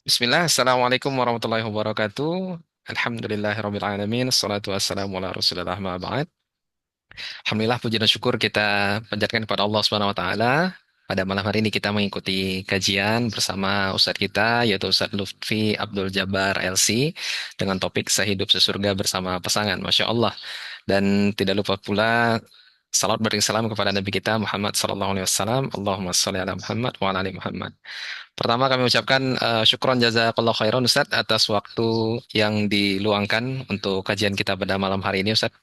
Bismillah, Assalamualaikum warahmatullahi wabarakatuh. Alhamdulillahirabbil alamin, assalatu wassalamu ala Rasulillah ma ba'd. Alhamdulillah puji dan syukur kita panjatkan kepada Allah Subhanahu wa taala. Pada malam hari ini kita mengikuti kajian bersama Ustadz kita yaitu Ustadz Lutfi Abdul Jabbar LC dengan topik sehidup sesurga bersama pasangan. Masya Allah. Dan tidak lupa pula salat beriring salam kepada Nabi kita Muhammad sallallahu alaihi wasallam. Allahumma shalli ala Muhammad wa ala ali Muhammad. Pertama kami ucapkan syukron jazakallah khairan Ustadz atas waktu yang diluangkan untuk kajian kita pada malam hari ini Ustadz.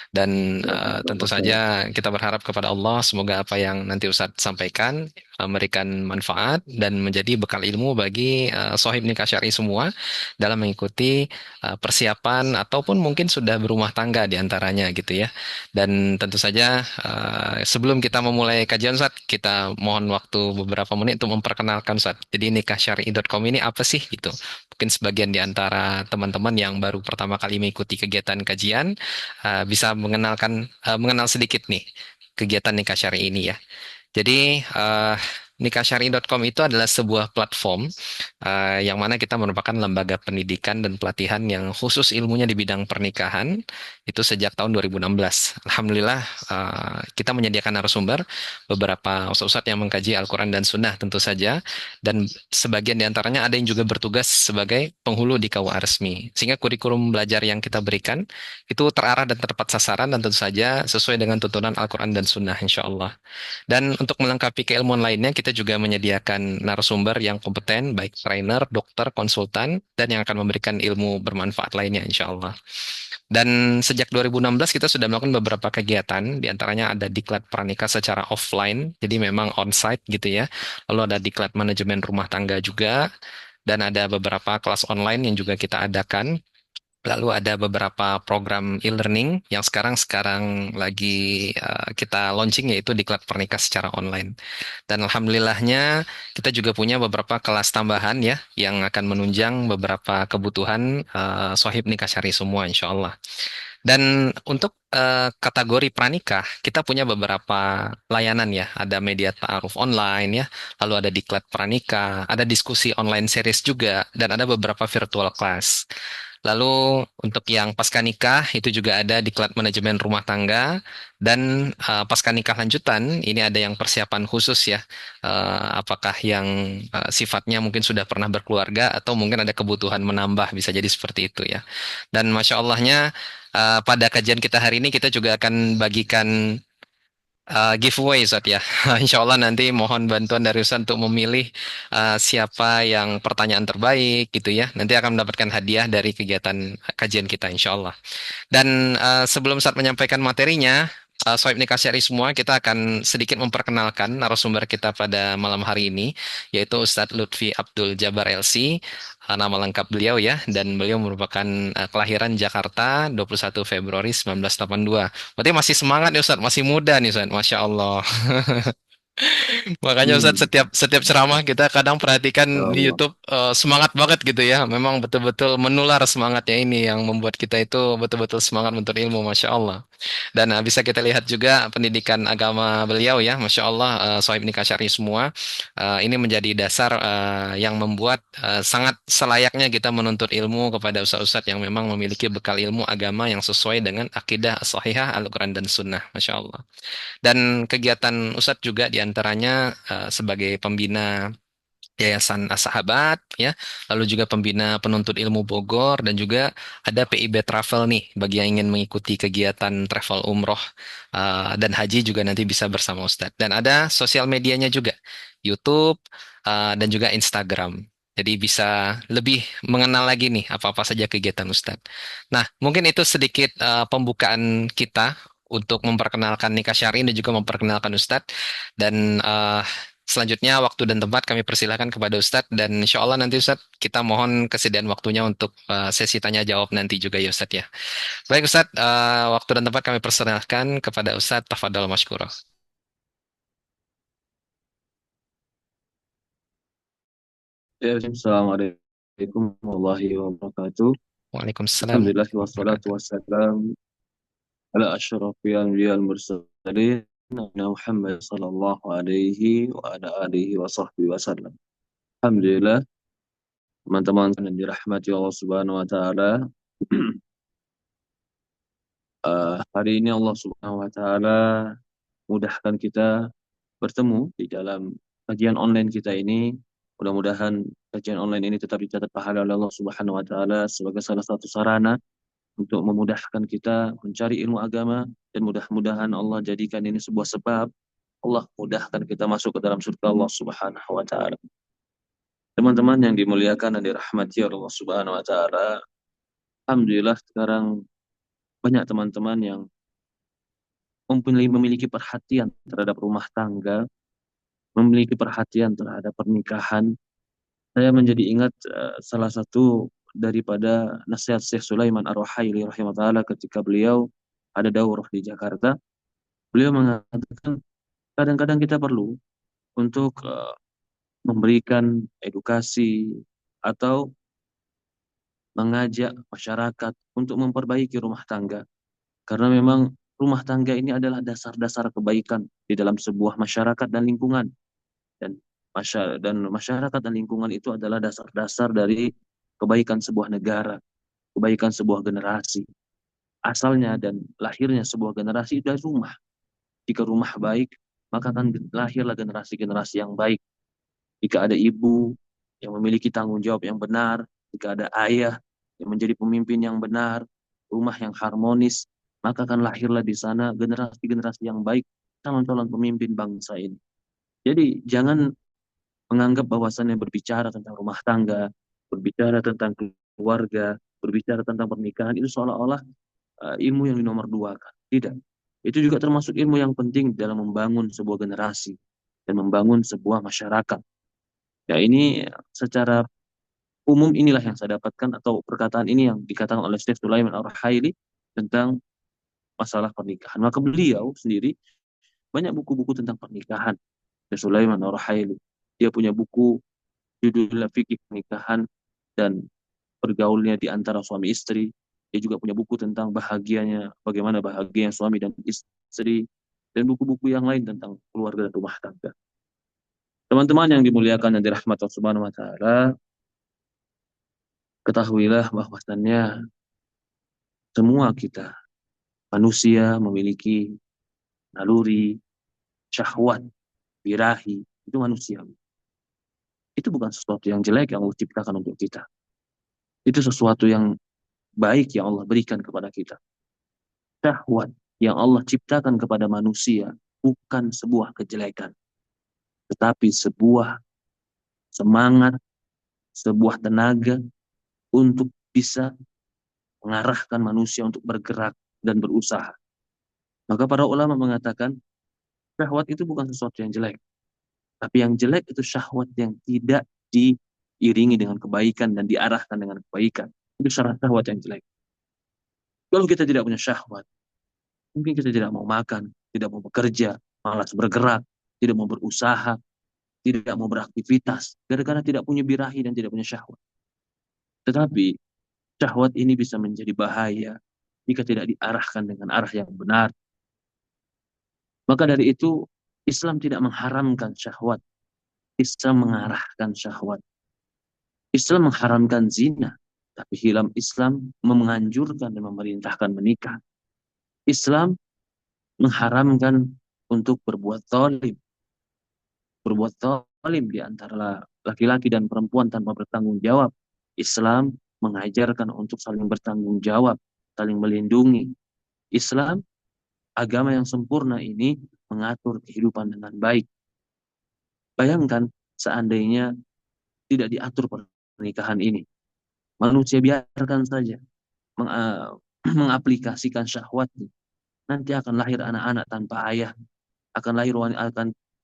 Dan tentu saja kita berharap kepada Allah semoga apa yang nanti Ustadz sampaikan memberikan manfaat dan menjadi bekal ilmu bagi sohib nikah syar'i semua dalam mengikuti persiapan ataupun mungkin sudah berumah tangga di antaranya gitu ya. Dan tentu saja sebelum kita memulai kajian Ustadz, kita mohon waktu beberapa menit untuk memperkenalkan Ustadz. Jadi nikahsyar'i.com ini apa sih gitu. Mungkin sebagian di antara teman-teman yang baru pertama kali mengikuti kegiatan kajian bisa mengenal sedikit nih kegiatan nikah syar'i ini ya. Jadi nikahsyar'i.com itu adalah sebuah platform yang mana kita merupakan lembaga pendidikan dan pelatihan yang khusus ilmunya di bidang pernikahan itu sejak tahun 2016. Alhamdulillah kita menyediakan narasumber beberapa ustadz yang mengkaji Al-Quran dan Sunnah tentu saja dan sebagian di antaranya ada yang juga bertugas sebagai penghulu di KUA resmi. Sehingga kurikulum belajar yang kita berikan itu terarah dan tepat sasaran dan tentu saja sesuai dengan tuntunan Al-Quran dan Sunnah insya Allah. Dan untuk melengkapi keilmuan lainnya, kita juga menyediakan narasumber yang kompeten, baik trainer, dokter, konsultan, dan yang akan memberikan ilmu bermanfaat lainnya, insya Allah. Dan sejak 2016 kita sudah melakukan beberapa kegiatan, di antaranya ada diklat pranikah secara offline, jadi memang onsite gitu ya. Lalu ada diklat manajemen rumah tangga juga, dan ada beberapa kelas online yang juga kita adakan. Lalu ada beberapa program e-learning yang sekarang lagi kita launching yaitu Diklat Pernikah secara online. Dan alhamdulillahnya kita juga punya beberapa kelas tambahan ya yang akan menunjang beberapa kebutuhan sohib nikah syari semua insya Allah. Dan untuk kategori pranikah kita punya beberapa layanan ya. Ada media ta'aruf online ya, lalu ada Diklat Pranikah, ada diskusi online series juga, dan ada beberapa virtual class. Lalu untuk yang pasca nikah itu juga ada diklat manajemen rumah tangga dan pasca nikah lanjutan ini ada yang persiapan khusus ya. Apakah yang sifatnya mungkin sudah pernah berkeluarga atau mungkin ada kebutuhan menambah bisa jadi seperti itu ya. Dan masya Allahnya pada kajian kita hari ini kita juga akan bagikan giveaway Ustaz ya. Insya Allah nanti mohon bantuan dari Ustaz untuk memilih siapa yang pertanyaan terbaik gitu ya. Nanti akan mendapatkan hadiah dari kegiatan kajian kita insya Allah. Dan sebelum Ustaz menyampaikan materinya, Sohib Nikah Syari semua, kita akan sedikit memperkenalkan narasumber kita pada malam hari ini, yaitu Ustadz Lutfi Abdul Jabar LC, nama lengkap beliau ya, dan beliau merupakan kelahiran Jakarta 21 Februari 1982. Berarti masih semangat nih Ustadz, masih muda nih Ustadz, Masya Allah. Makanya Ustadz Hmm, setiap setiap ceramah kita kadang ya perhatikan di Allah. YouTube semangat banget gitu ya. Memang betul-betul menular semangatnya ini yang membuat kita itu betul-betul semangat menuntut ilmu, Masya Allah. Dan bisa kita lihat juga pendidikan agama beliau ya, Masya Allah, Sohib Nikah Syar'i semua. Ini menjadi dasar yang membuat sangat selayaknya kita menuntut ilmu kepada ustadz-ustadz yang memang memiliki bekal ilmu agama yang sesuai dengan akidah sahihah Al-Quran dan Sunnah, Masya Allah. Dan kegiatan Ustadz juga diantaranya sebagai pembina Yayasan As-Sahabat, ya, lalu juga pembina penuntut ilmu Bogor, dan juga ada PIB Travel nih, bagi yang ingin mengikuti kegiatan travel umroh dan haji juga nanti bisa bersama Ustadz. Dan ada sosial medianya juga, YouTube dan juga Instagram. Jadi bisa lebih mengenal lagi nih apa-apa saja kegiatan Ustadz. Nah, mungkin itu sedikit pembukaan kita untuk memperkenalkan nikah syar'i dan juga memperkenalkan Ustadz. Dan selanjutnya waktu dan tempat kami persilahkan kepada Ustadz dan insya Allah nanti Ustadz kita mohon kesediaan waktunya untuk sesi tanya jawab nanti juga ya Ustadz ya. Baik Ustadz, waktu dan tempat kami persilahkan kepada Ustadz Tafadhol Mashkuro. Ya, Assalamualaikum warahmatullahi wabarakatuh. Waalaikumsalam Alhamdulillah warahmatullahi wassalatu wabarakatuh. wassalam ala asyrafil anbiya wal mursalin nabiyina Muhammad sallallahu alaihi wa ala alihi wa sahbihi wasallam. Alhamdulillah Teman-teman yang dirahmati Allah Subhanahu wa taala, hari ini Allah Subhanahu wa taala mudahkan kita bertemu di dalam kajian online kita ini. Mudah-mudahan kajian online ini tetap dicatat pahala oleh Allah Subhanahu wa taala sebagai salah satu sarana untuk memudahkan kita mencari ilmu agama, dan mudah-mudahan Allah jadikan ini sebuah sebab Allah mudahkan kita masuk ke dalam surga Allah Subhanahu wa taala. Teman-teman yang dimuliakan dan dirahmati Allah Subhanahu wa taala, alhamdulillah sekarang banyak teman-teman yang memiliki perhatian terhadap rumah tangga, memiliki perhatian terhadap pernikahan. Saya menjadi ingat salah satu daripada nasihat Syekh Sulaiman Ar-Ruhaili rahimahullah ketika beliau ada daurah di Jakarta. Beliau mengatakan kadang-kadang kita perlu untuk memberikan edukasi atau mengajak masyarakat untuk memperbaiki rumah tangga. Karena memang rumah tangga ini adalah dasar-dasar kebaikan di dalam sebuah masyarakat dan lingkungan. Dan masyarakat dan lingkungan itu adalah dasar-dasar dari kebaikan sebuah negara, kebaikan sebuah generasi. Asalnya dan lahirnya sebuah generasi dari rumah. Jika rumah baik, maka akan lahirlah generasi-generasi yang baik. Jika ada ibu yang memiliki tanggung jawab yang benar, jika ada ayah yang menjadi pemimpin yang benar, rumah yang harmonis, maka akan lahirlah di sana generasi-generasi yang baik, calon-calon pemimpin bangsa ini. Jadi jangan menganggap bahwasannya berbicara tentang rumah tangga, berbicara tentang keluarga, berbicara tentang pernikahan itu seolah-olah ilmu yang dinomor dua kan. Tidak. Itu juga termasuk ilmu yang penting dalam membangun sebuah generasi dan membangun sebuah masyarakat. Ya ini secara umum inilah yang saya dapatkan atau perkataan ini yang dikatakan oleh Syekh Sulaiman Ar-Ruhaili tentang masalah pernikahan. Maka beliau sendiri banyak buku-buku tentang pernikahan. Syekh Sulaiman Ar-Ruhaili. Dia punya buku judulnya Fikih Pernikahan dan Bergaulnya di Antara Suami Istri. Dia juga punya buku tentang bagaimana bahagianya suami dan istri, dan buku-buku yang lain tentang keluarga dan rumah tangga. Teman-teman yang dimuliakan dan dirahmati Allah Subhanahu wa taala, ketahuilah bahwasannya semua kita manusia memiliki naluri, syahwat, birahi, itu manusia. Itu bukan sesuatu yang jelek yang Allah ciptakan untuk kita. Itu sesuatu yang baik yang Allah berikan kepada kita. Syahwat yang Allah ciptakan kepada manusia bukan sebuah kejelekan, tetapi sebuah semangat, sebuah tenaga untuk bisa mengarahkan manusia untuk bergerak dan berusaha. Maka para ulama mengatakan, syahwat itu bukan sesuatu yang jelek. Tapi yang jelek itu syahwat yang tidak diiringi dengan kebaikan dan diarahkan dengan kebaikan. Itu syahwat yang jelek. Kalau kita tidak punya syahwat, mungkin kita tidak mau makan, tidak mau bekerja, malas bergerak, tidak mau berusaha, tidak mau beraktivitas, gara-gara tidak punya birahi dan tidak punya syahwat. Tetapi syahwat ini bisa menjadi bahaya jika tidak diarahkan dengan arah yang benar. Maka dari itu, Islam tidak mengharamkan syahwat. Islam mengarahkan syahwat. Islam mengharamkan zina. Tapi Islam menganjurkan dan memerintahkan menikah. Islam mengharamkan untuk berbuat zalim. Berbuat zalim di antara laki-laki dan perempuan tanpa bertanggung jawab. Islam mengajarkan untuk saling bertanggung jawab, saling melindungi. Islam, agama yang sempurna ini, mengatur kehidupan dengan baik. Bayangkan seandainya tidak diatur pernikahan ini. Manusia biarkan saja mengaplikasikan syahwatnya. Nanti akan lahir anak-anak tanpa ayah. Akan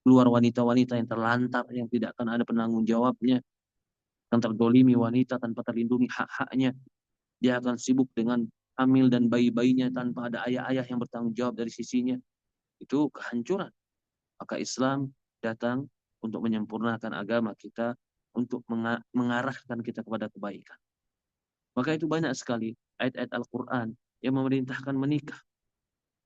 keluar wanita-wanita yang terlantar, yang tidak akan ada penanggung jawabnya. Akan terdolimi wanita tanpa terlindungi hak-haknya. Dia akan sibuk dengan hamil dan bayi-bayinya tanpa ada ayah-ayah yang bertanggung jawab dari sisinya. Itu kehancuran. Maka Islam datang untuk menyempurnakan agama kita, untuk mengarahkan kita kepada kebaikan. Maka itu banyak sekali ayat-ayat Al-Quran yang memerintahkan menikah.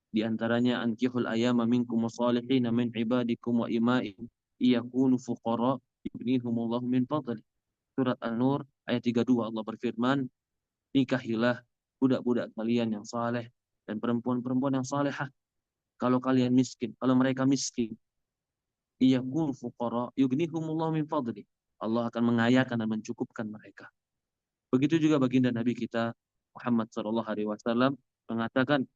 Di antaranya, ankihul ayama minkum wassalihina min ibadikum wa ima'in iyakunu fuqara yughnihumullahu min fadli. Surat An-Nur ayat 32 Allah berfirman, nikahilah budak-budak kalian yang saleh dan perempuan-perempuan yang salehah. Kalau kalian miskin, kalau mereka miskin, iyakun fuqara yughnihumullah min fadli. Allah akan mengayakan dan mencukupkan mereka. Begitu juga baginda Nabi kita Muhammad sallallahu alaihi wasallam mengatakan,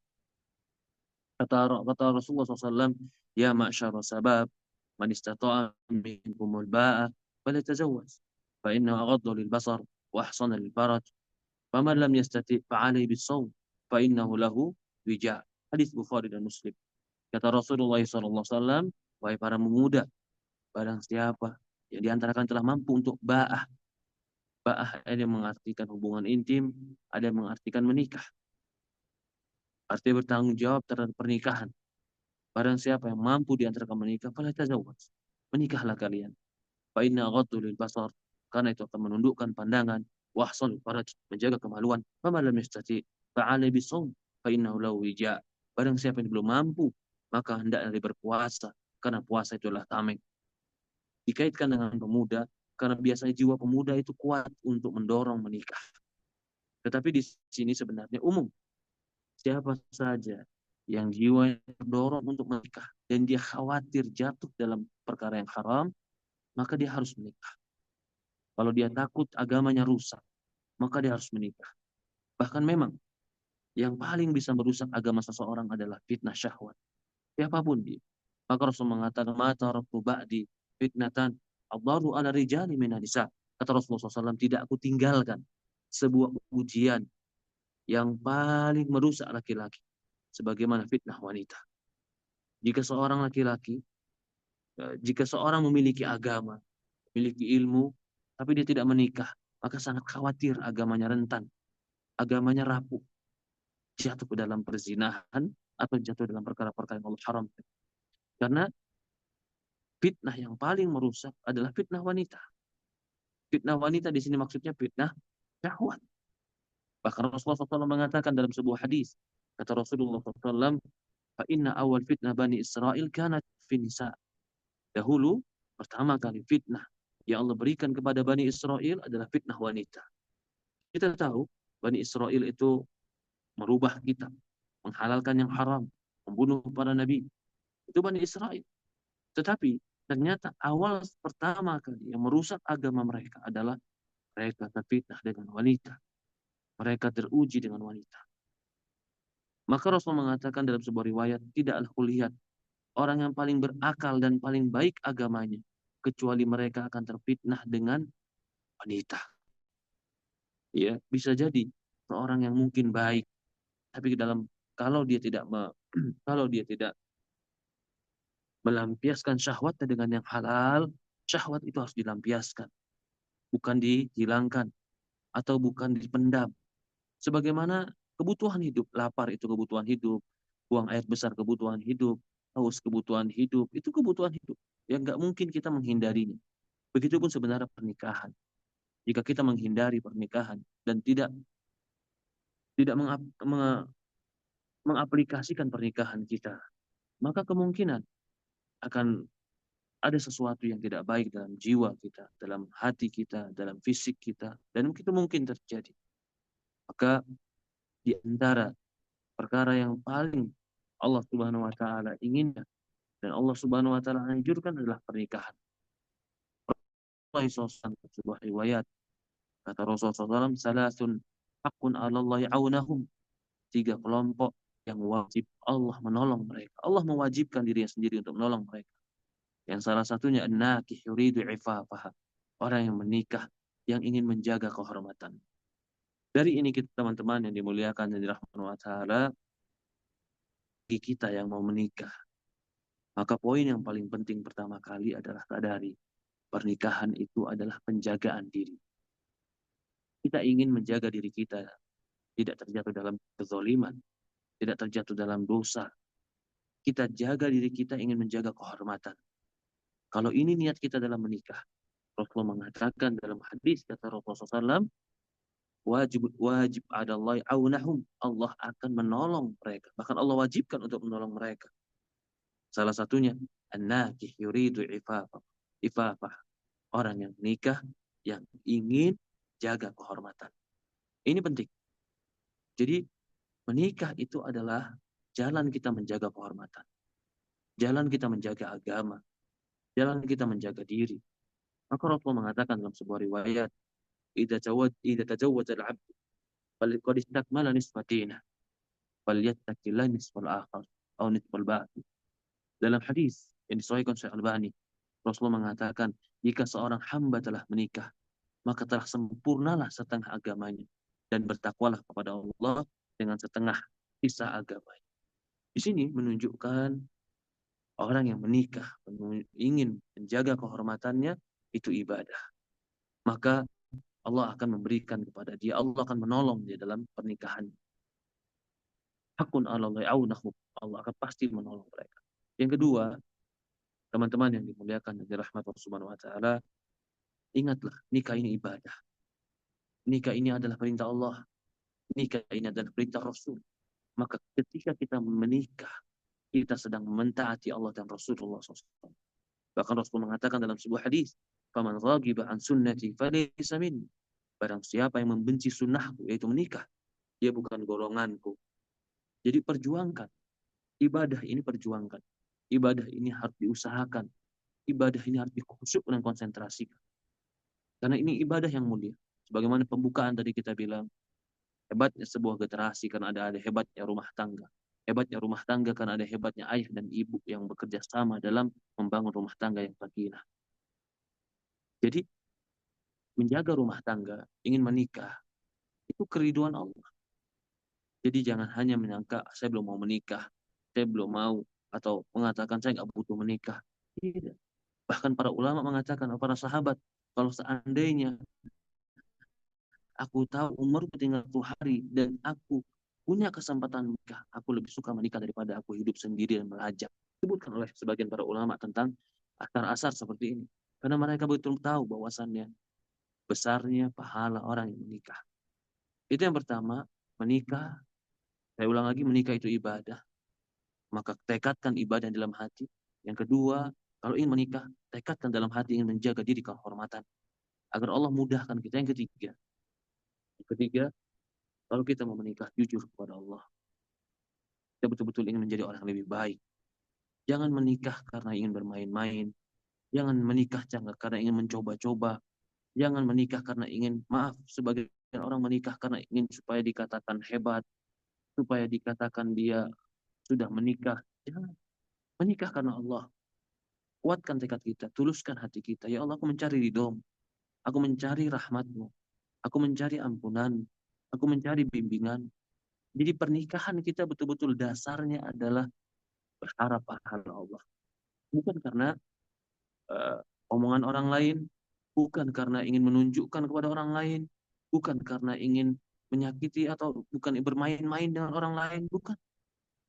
kata Rasulullah SAW, ya ma'syara sabab man istata'a minkumul ba'a falyatazawwaj fa innahu aghaddu lil basar wa ahsana lil faraj faman lam yastati' fa alayhi bis shaum fa innahu lahu wija. Hadis Bukhari dan Muslim. Kata Rasulullah SAW, wahai para pemuda, barang siapa yang diantarakan telah mampu untuk ba'ah. Ba'ah ada yang mengartikan hubungan intim, ada yang mengartikan menikah. Artinya bertanggung jawab terhadap pernikahan. Barang siapa yang mampu di antara kamu menikah, fala tazawwaj. Menikahlah kalian. Fa inna ghaddu lil basar. Karena itu akan menundukkan pandangan. Wa ahsanul faraj. Menjaga kemaluan. Fa man lam yastati' fa 'alaihi bisawm. Fa innahu lahu wija'. Barang siapa yang belum mampu, maka hendaknya dia berpuasa. Karena puasa itu adalah tameng. Dikaitkan dengan pemuda, karena biasanya jiwa pemuda itu kuat untuk mendorong menikah. Tetapi di sini sebenarnya umum. Siapa saja yang jiwa terdorong untuk menikah dan dia khawatir jatuh dalam perkara yang haram, maka dia harus menikah. Kalau dia takut agamanya rusak, maka dia harus menikah. Bahkan memang yang paling bisa merusak agama seseorang adalah fitnah syahwat. Siapapun dia. Maka Rasul mengatakan, mata taraktu ba'di fitnatan adharu ala rijali minan nisa. Kata Rasulullah SAW, tidak aku tinggalkan sebuah ujian yang paling merusak laki-laki sebagaimana fitnah wanita. Jika seorang laki-laki, jika seorang memiliki agama, memiliki ilmu, tapi dia tidak menikah, maka sangat khawatir agamanya rentan, agamanya rapuh, jatuh ke dalam perzinahan atau jatuh dalam perkara-perkara yang Allah haramkan. Karena fitnah yang paling merusak adalah fitnah wanita. Fitnah wanita di sini maksudnya fitnah syahwat. Bahkan Rasulullah SAW mengatakan dalam sebuah hadis, kata Rasulullah SAW, fa inna awal fitnah Bani Israel kanat fi nisa. Dahulu, pertama kali fitnah yang Allah berikan kepada Bani Israel adalah fitnah wanita. Kita tahu, Bani Israel itu merubah kitab, menghalalkan yang haram, membunuh para nabi. Itu Bani Israel. Tetapi, ternyata awal pertama kali yang merusak agama mereka adalah mereka terfitnah dengan wanita. Mereka teruji dengan wanita. Maka Rasul mengatakan dalam sebuah riwayat, tidaklah kulihat orang yang paling berakal dan paling baik agamanya, kecuali mereka akan terfitnah dengan wanita. Ya, bisa jadi seorang yang mungkin baik, tapi dalam kalau dia tidak kalau dia tidak melampiaskan syahwatnya dengan yang halal, syahwat itu harus dilampiaskan, bukan dihilangkan atau bukan dipendam. Sebagaimana kebutuhan hidup, lapar itu kebutuhan hidup, buang air besar kebutuhan hidup, haus kebutuhan hidup, itu kebutuhan hidup yang nggak mungkin kita menghindarinya. Begitupun sebenarnya pernikahan. Jika kita menghindari pernikahan dan tidak mengaplikasikan pernikahan kita, maka kemungkinan akan ada sesuatu yang tidak baik dalam jiwa kita, dalam hati kita, dalam fisik kita, dan itu mungkin terjadi. Maka di antara perkara yang paling Allah Subhanahu wa taala inginkan dan Allah Subhanahu wa taala anjurkan adalah pernikahan. Rasulullah SAW, sebuah riwayat, kata Rasulullah SAW, salasun haqqun 'ala Allah aunahum. Tiga kelompok yang wajib Allah menolong mereka. Allah mewajibkan dirinya sendiri untuk menolong mereka. Yang salah satunya an-nakih yuridu ifafaha. Orang yang menikah yang ingin menjaga kehormatan. Dari ini kita teman-teman yang dimuliakan dan dirahmati Allah Ta'ala, bagi kita yang mau menikah, maka poin yang paling penting pertama kali adalah sadari pernikahan itu adalah penjagaan diri. Kita ingin menjaga diri kita tidak terjatuh dalam kezaliman, tidak terjatuh dalam dosa. Kita jaga diri kita ingin menjaga kehormatan. Kalau ini niat kita dalam menikah, Rasulullah mengatakan dalam hadis kata Rasulullah SAW, wajib wajib adalah aunahum. Allah akan menolong mereka. Bahkan Allah wajibkan untuk menolong mereka. Salah satunya an-nakih yuridu ifafah. Ifafah. Orang yang menikah yang ingin jaga kehormatan. Ini penting. Jadi menikah itu adalah jalan kita menjaga kehormatan. Jalan kita menjaga agama. Jalan kita menjaga diri. Maka Rasulullah mengatakan dalam sebuah riwayat, "Idza tajawwaza al-'abd qad istakmala nisfa dinah, falyattaqillah nisfal akhar atau nisfal baqi." Dalam hadis yang disahihkan Syekh Albani, Rasulullah mengatakan, jika seorang hamba telah menikah, maka telah sempurnalah setengah agamanya dan bertakwalah kepada Allah dengan setengah sisa agamanya. Di sini menunjukkan orang yang menikah ingin menjaga kehormatannya itu ibadah. Maka Allah akan memberikan kepada dia, Allah akan menolong dia dalam pernikahan. Hakun Allahi aunahu, Allah akan pasti menolong mereka. Yang kedua, teman-teman yang dimuliakan dan dirahmati Allah Subhanahu wa taala, ingatlah nikah ini ibadah. Nikah ini adalah perintah Allah. Nikah ini adalah perintah Rasul. Maka ketika kita menikah, kita sedang mentaati Allah dan Rasulullah SAW. Bahkan Rasul mengatakan dalam sebuah hadis, "Faman raghiba an sunnati falaysa minni." Barang siapa yang membenci sunnahku, yaitu menikah, dia bukan golonganku. Jadi perjuangkan. Ibadah ini perjuangkan. Ibadah ini harus diusahakan. Ibadah ini harus dikhusyuk dan konsentrasikan. Karena ini ibadah yang mulia. Sebagaimana pembukaan tadi kita bilang, hebatnya sebuah generasi karena ada hebatnya rumah tangga. Hebatnya rumah tangga karena ada hebatnya ayah dan ibu yang bekerja sama dalam membangun rumah tangga yang sakinah. Jadi menjaga rumah tangga, ingin menikah, itu keriduan Allah. Jadi jangan hanya menyangka saya belum mau menikah, saya belum mau, atau mengatakan saya nggak butuh menikah. Tidak. Bahkan para ulama mengatakan, para sahabat, kalau seandainya aku tahu umurku tinggal 1 hari dan aku punya kesempatan menikah, aku lebih suka menikah daripada aku hidup sendiri dan melajak. Disebutkan oleh sebagian para ulama tentang asar-asar seperti ini. Karena mereka betul tahu bahwasannya besarnya pahala orang yang menikah. Itu yang pertama, menikah. Saya ulang lagi, menikah itu ibadah. Maka tekadkan ibadah dalam hati. Yang kedua, kalau ingin menikah, tekadkan dalam hati ingin menjaga diri kehormatan. Agar Allah mudahkan kita. Yang ketiga, kalau kita mau menikah, jujur kepada Allah. Kita betul-betul ingin menjadi orang yang lebih baik. Jangan menikah karena ingin bermain-main. Jangan menikah karena ingin mencoba-coba. Jangan menikah karena ingin, maaf, sebagian orang menikah karena ingin supaya dikatakan hebat, supaya dikatakan dia sudah menikah. Jangan. Menikah karena Allah. Kuatkan tekad kita, tuluskan hati kita. Ya Allah, aku mencari ridho-Mu. Aku mencari rahmat-Mu. Aku mencari ampunan. Aku mencari bimbingan. Jadi pernikahan kita betul-betul dasarnya adalah berharap pahala Allah. Bukan karena omongan orang lain, bukan karena ingin menunjukkan kepada orang lain, bukan karena ingin menyakiti atau bukan bermain-main dengan orang lain, bukan.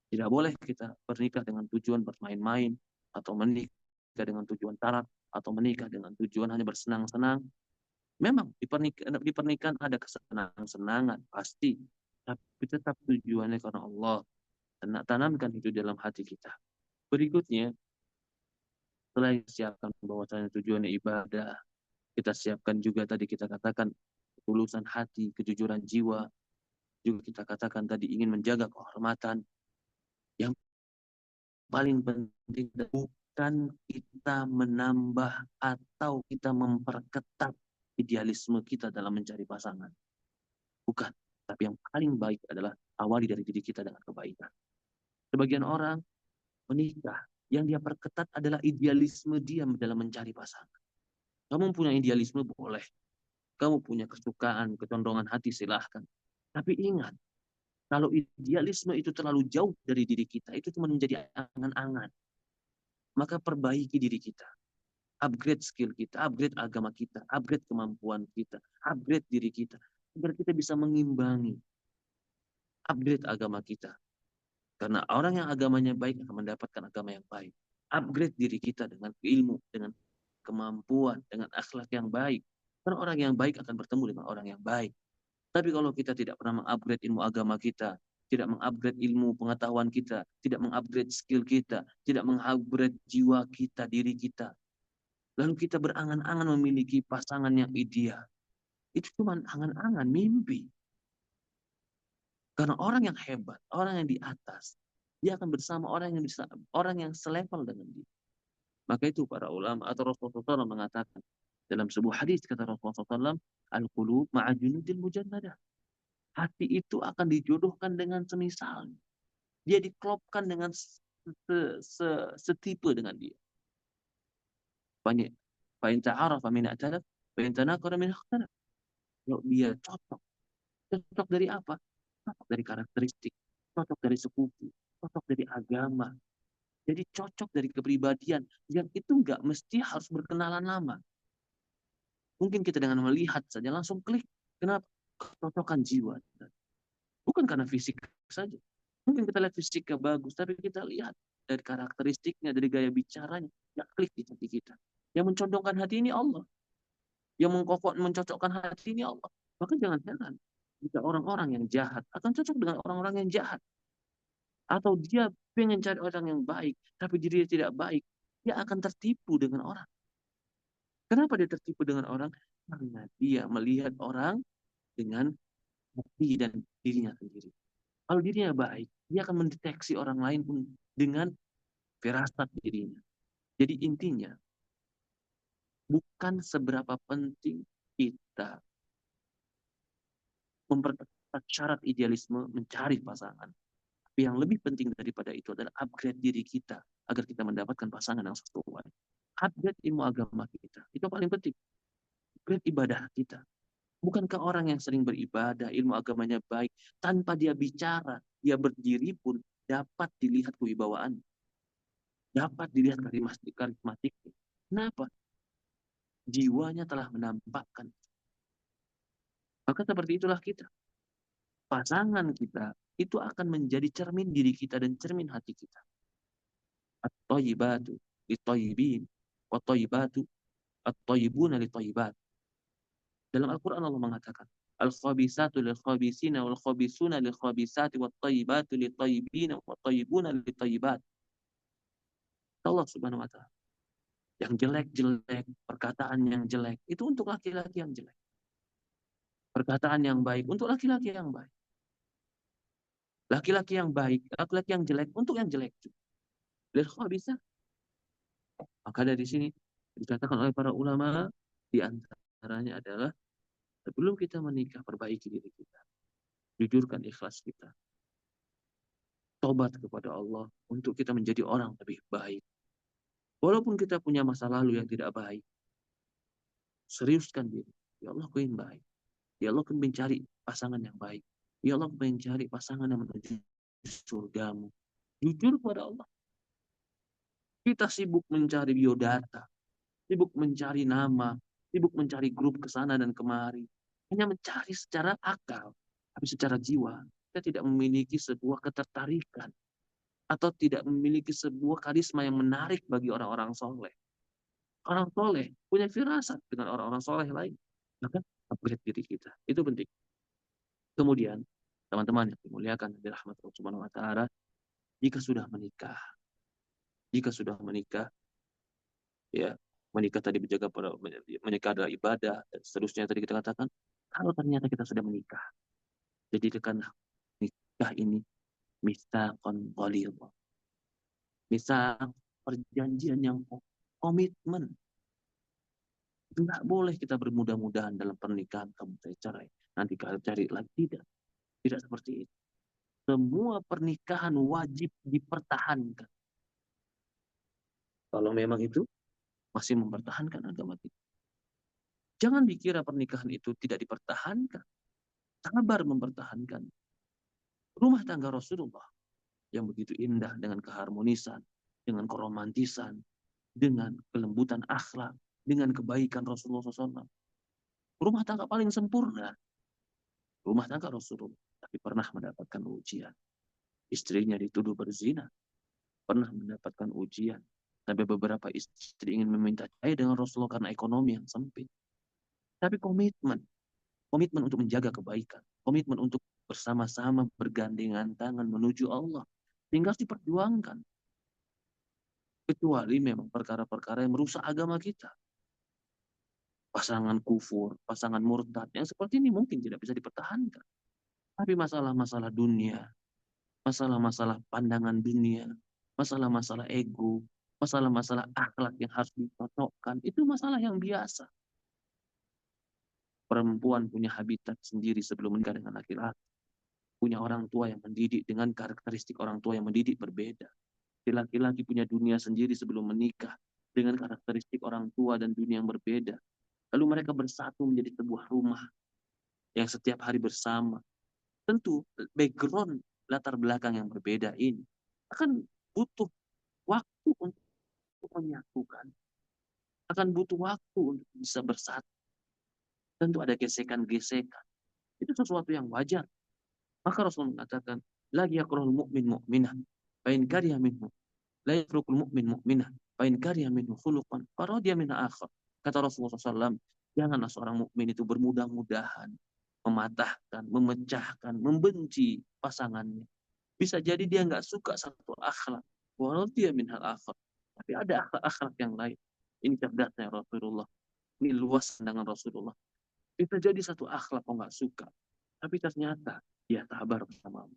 Tidak boleh kita bernikah dengan tujuan bermain-main atau menikah dengan tujuan tarak atau menikah dengan tujuan hanya bersenang-senang. Memang di pernikahan ada kesenangan-senangan pasti, tapi tetap tujuannya karena Allah. Tanamkan itu dalam hati kita. Berikutnya, setelah siapkan bahwasanya tujuannya ibadah, kita siapkan juga tadi kita katakan ketulusan hati, kejujuran jiwa, juga kita katakan tadi ingin menjaga kehormatan. Yang paling penting bukan kita menambah atau kita memperketat idealisme kita dalam mencari pasangan. Bukan. Tapi yang paling baik adalah awali dari diri kita dengan kebaikan. Sebagian orang menikah, yang dia perketat adalah idealisme dia dalam mencari pasangan. Kamu punya idealisme boleh. Kamu punya kesukaan, kecenderungan hati silahkan. Tapi ingat, kalau idealisme itu terlalu jauh dari diri kita, itu cuma menjadi angan-angan. Maka perbaiki diri kita. Upgrade skill kita, upgrade agama kita, upgrade kemampuan kita, upgrade diri kita. Agar kita bisa mengimbangi, upgrade agama kita. Karena orang yang agamanya baik akan mendapatkan agama yang baik. Upgrade diri kita dengan ilmu, dengan kemampuan, dengan akhlak yang baik. Karena orang yang baik akan bertemu dengan orang yang baik. Tapi kalau kita tidak pernah mengupgrade ilmu agama kita, tidak mengupgrade ilmu pengetahuan kita, tidak mengupgrade skill kita, tidak mengupgrade jiwa kita, diri kita, lalu kita berangan-angan memiliki pasangan yang ideal, Itu cuma angan-angan, mimpi. Karena orang yang hebat, orang yang di atas, dia akan bersama orang yang selevel dengan dia. Maka itu para ulama atau Rasulullah SAW mengatakan dalam sebuah hadis, kata Rasulullah SAW, al-qulub ma'a junudil mujannadah. Hati itu akan dijodohkan dengan semisal. Dia diklopkan dengan setipe dengan dia. Banyak. Fa'in ta'arafa min a'talaf, fa'in tanakara min akhtalaf. Kalau dia cocok. Cocok dari apa? Cocok dari karakteristik. Cocok dari sepupu. Cocok dari agama. Jadi cocok dari kepribadian. Yang itu nggak mesti harus berkenalan lama. Mungkin kita dengan melihat saja langsung klik. Kenapa? Kecocokan jiwa. Bukan karena fisik saja. Mungkin kita lihat fisiknya bagus, tapi kita lihat dari karakteristiknya, dari gaya bicaranya, ya klik di hati kita. Yang mencondongkan hati ini Allah. Yang mencocokkan hati ini Allah. Maka jangan heran jika orang-orang yang jahat akan cocok dengan orang-orang yang jahat. Atau dia pengen cari orang yang baik, tapi dirinya tidak baik. Dia akan tertipu dengan orang. Kenapa dia tertipu dengan orang? Karena dia melihat orang dengan hati dan dirinya sendiri. Kalau dirinya baik, dia akan mendeteksi orang lain pun dengan firasat dirinya. Jadi intinya, bukan seberapa penting kita memperketat syarat idealisme mencari pasangan. Tapi yang lebih penting daripada itu adalah upgrade diri kita agar kita mendapatkan pasangan yang sesuai. Upgrade ilmu agama kita. Itu paling penting. Upgrade ibadah kita. Bukankah orang yang sering beribadah, ilmu agamanya baik, tanpa dia bicara, dia berdiri pun dapat dilihat kewibawaan, dapat dilihat karismatik. Kenapa? Jiwanya telah menampakkan. Maka seperti itulah kita. Pasangan kita itu akan menjadi cermin diri kita dan cermin hati kita. At-thayyibatu lit-thayyibin wat-thayyibatu at-thayyibuna lit-thayyibat. Dalam Al-Qur'an Allah mengatakan, al-khabisatu lil-khabisina wal-khabisuna lil-khabisati wat-thayyibatu lit-thayyibina wat-thayyibuna lit-thayyibat. Allah Subhanahu wa taala. Yang jelek-jelek, perkataan yang jelek itu untuk laki-laki yang jelek. Perkataan yang baik untuk laki-laki yang baik. Laki-laki yang baik, laki-laki yang jelek untuk yang jelek juga. Kok bisa? Maka dari sini dikatakan oleh para ulama, di antaranya adalah sebelum kita menikah, perbaiki diri kita. Jujurkan ikhlas kita. Tobat kepada Allah untuk kita menjadi orang lebih baik. Walaupun kita punya masa lalu yang tidak baik, seriuskan diri. Ya Allah, aku ingin baik. Ya Allah, aku ingin mencari pasangan yang baik. Ya Allah, aku ingin cari pasangan yang menuju surgamu. Jujur kepada Allah. Kita sibuk mencari biodata, sibuk mencari nama, sibuk mencari grup ke sana dan kemari. Hanya mencari secara akal, tapi secara jiwa kita tidak memiliki sebuah ketertarikan atau tidak memiliki sebuah karisma yang menarik bagi orang-orang soleh. Orang soleh punya firasat dengan orang-orang soleh lain. Maka upgrade diri kita. Itu penting. Kemudian, teman-teman yang dimuliakan di rahmat Allah Subhanahu wa taala, jika sudah menikah, ya, menikah tadi menikah adalah ibadah dan seterusnya tadi kita katakan, kalau ternyata kita sudah menikah, jadikanlah nikah ini mitsaqan ghalidh. Misal perjanjian yang komitmen. Tidak boleh kita bermudah-mudahan dalam pernikahan, kamu cerai, nanti kalian cari lagi. Tidak seperti itu. Semua pernikahan wajib dipertahankan. Kalau memang itu masih mempertahankan agama kita. Jangan dikira pernikahan itu tidak dipertahankan. Sabar mempertahankan. Rumah tangga Rasulullah yang begitu indah dengan keharmonisan, dengan keromantisan, dengan kelembutan akhlak, dengan kebaikan Rasulullah SAW. Rumah tangga paling sempurna. Rumah tangga Rasulullah. Tapi pernah mendapatkan ujian. Istrinya dituduh berzina. Pernah mendapatkan ujian. Sampai beberapa istri ingin meminta cerai dengan Rasulullah karena ekonomi yang sempit. Tapi komitmen. Komitmen untuk menjaga kebaikan. Komitmen untuk bersama-sama bergandengan tangan menuju Allah. Tinggal diperjuangkan. Kecuali memang perkara-perkara yang merusak agama kita. pasangan kufur, pasangan murtad. Yang seperti ini mungkin tidak bisa dipertahankan. Tapi masalah-masalah dunia, masalah-masalah pandangan dunia, masalah-masalah ego, masalah-masalah akhlak yang harus dicocokkan, itu masalah yang biasa. Perempuan punya habitat sendiri sebelum menikah dengan laki-laki. Punya orang tua yang mendidik dengan karakteristik orang tua yang mendidik berbeda. Laki-laki punya dunia sendiri sebelum menikah dengan karakteristik orang tua dan dunia yang berbeda. Lalu mereka bersatu menjadi sebuah rumah yang setiap hari bersama. Tentu background latar belakang yang berbeda ini akan butuh waktu untuk menyatukan. Akan butuh waktu untuk bisa bersatu. Tentu ada gesekan-gesekan. Itu sesuatu yang wajar. Maka Rasul mengatakan, lagi yakrahul mu'min mu'minah. Fa'in karya minhu. La yakrukul mu'min mu'minah. Fa'in karya minhu khuluqan. Faradiyah minha akhar. Kata Rasulullah SAW, janganlah seorang mukmin itu bermudah-mudahan mematahkan, memecahkan, membenci pasangannya. Bisa jadi dia nggak suka satu akhlak. Waradiyah minha akhar. Tapi ada akhlak-akhlak yang lain. Ini cerdasnya Rasulullah. Ini luas pandangan Rasulullah. Bisa jadi satu akhlak kau nggak suka. Tapi ternyata dia sabar bersamamu.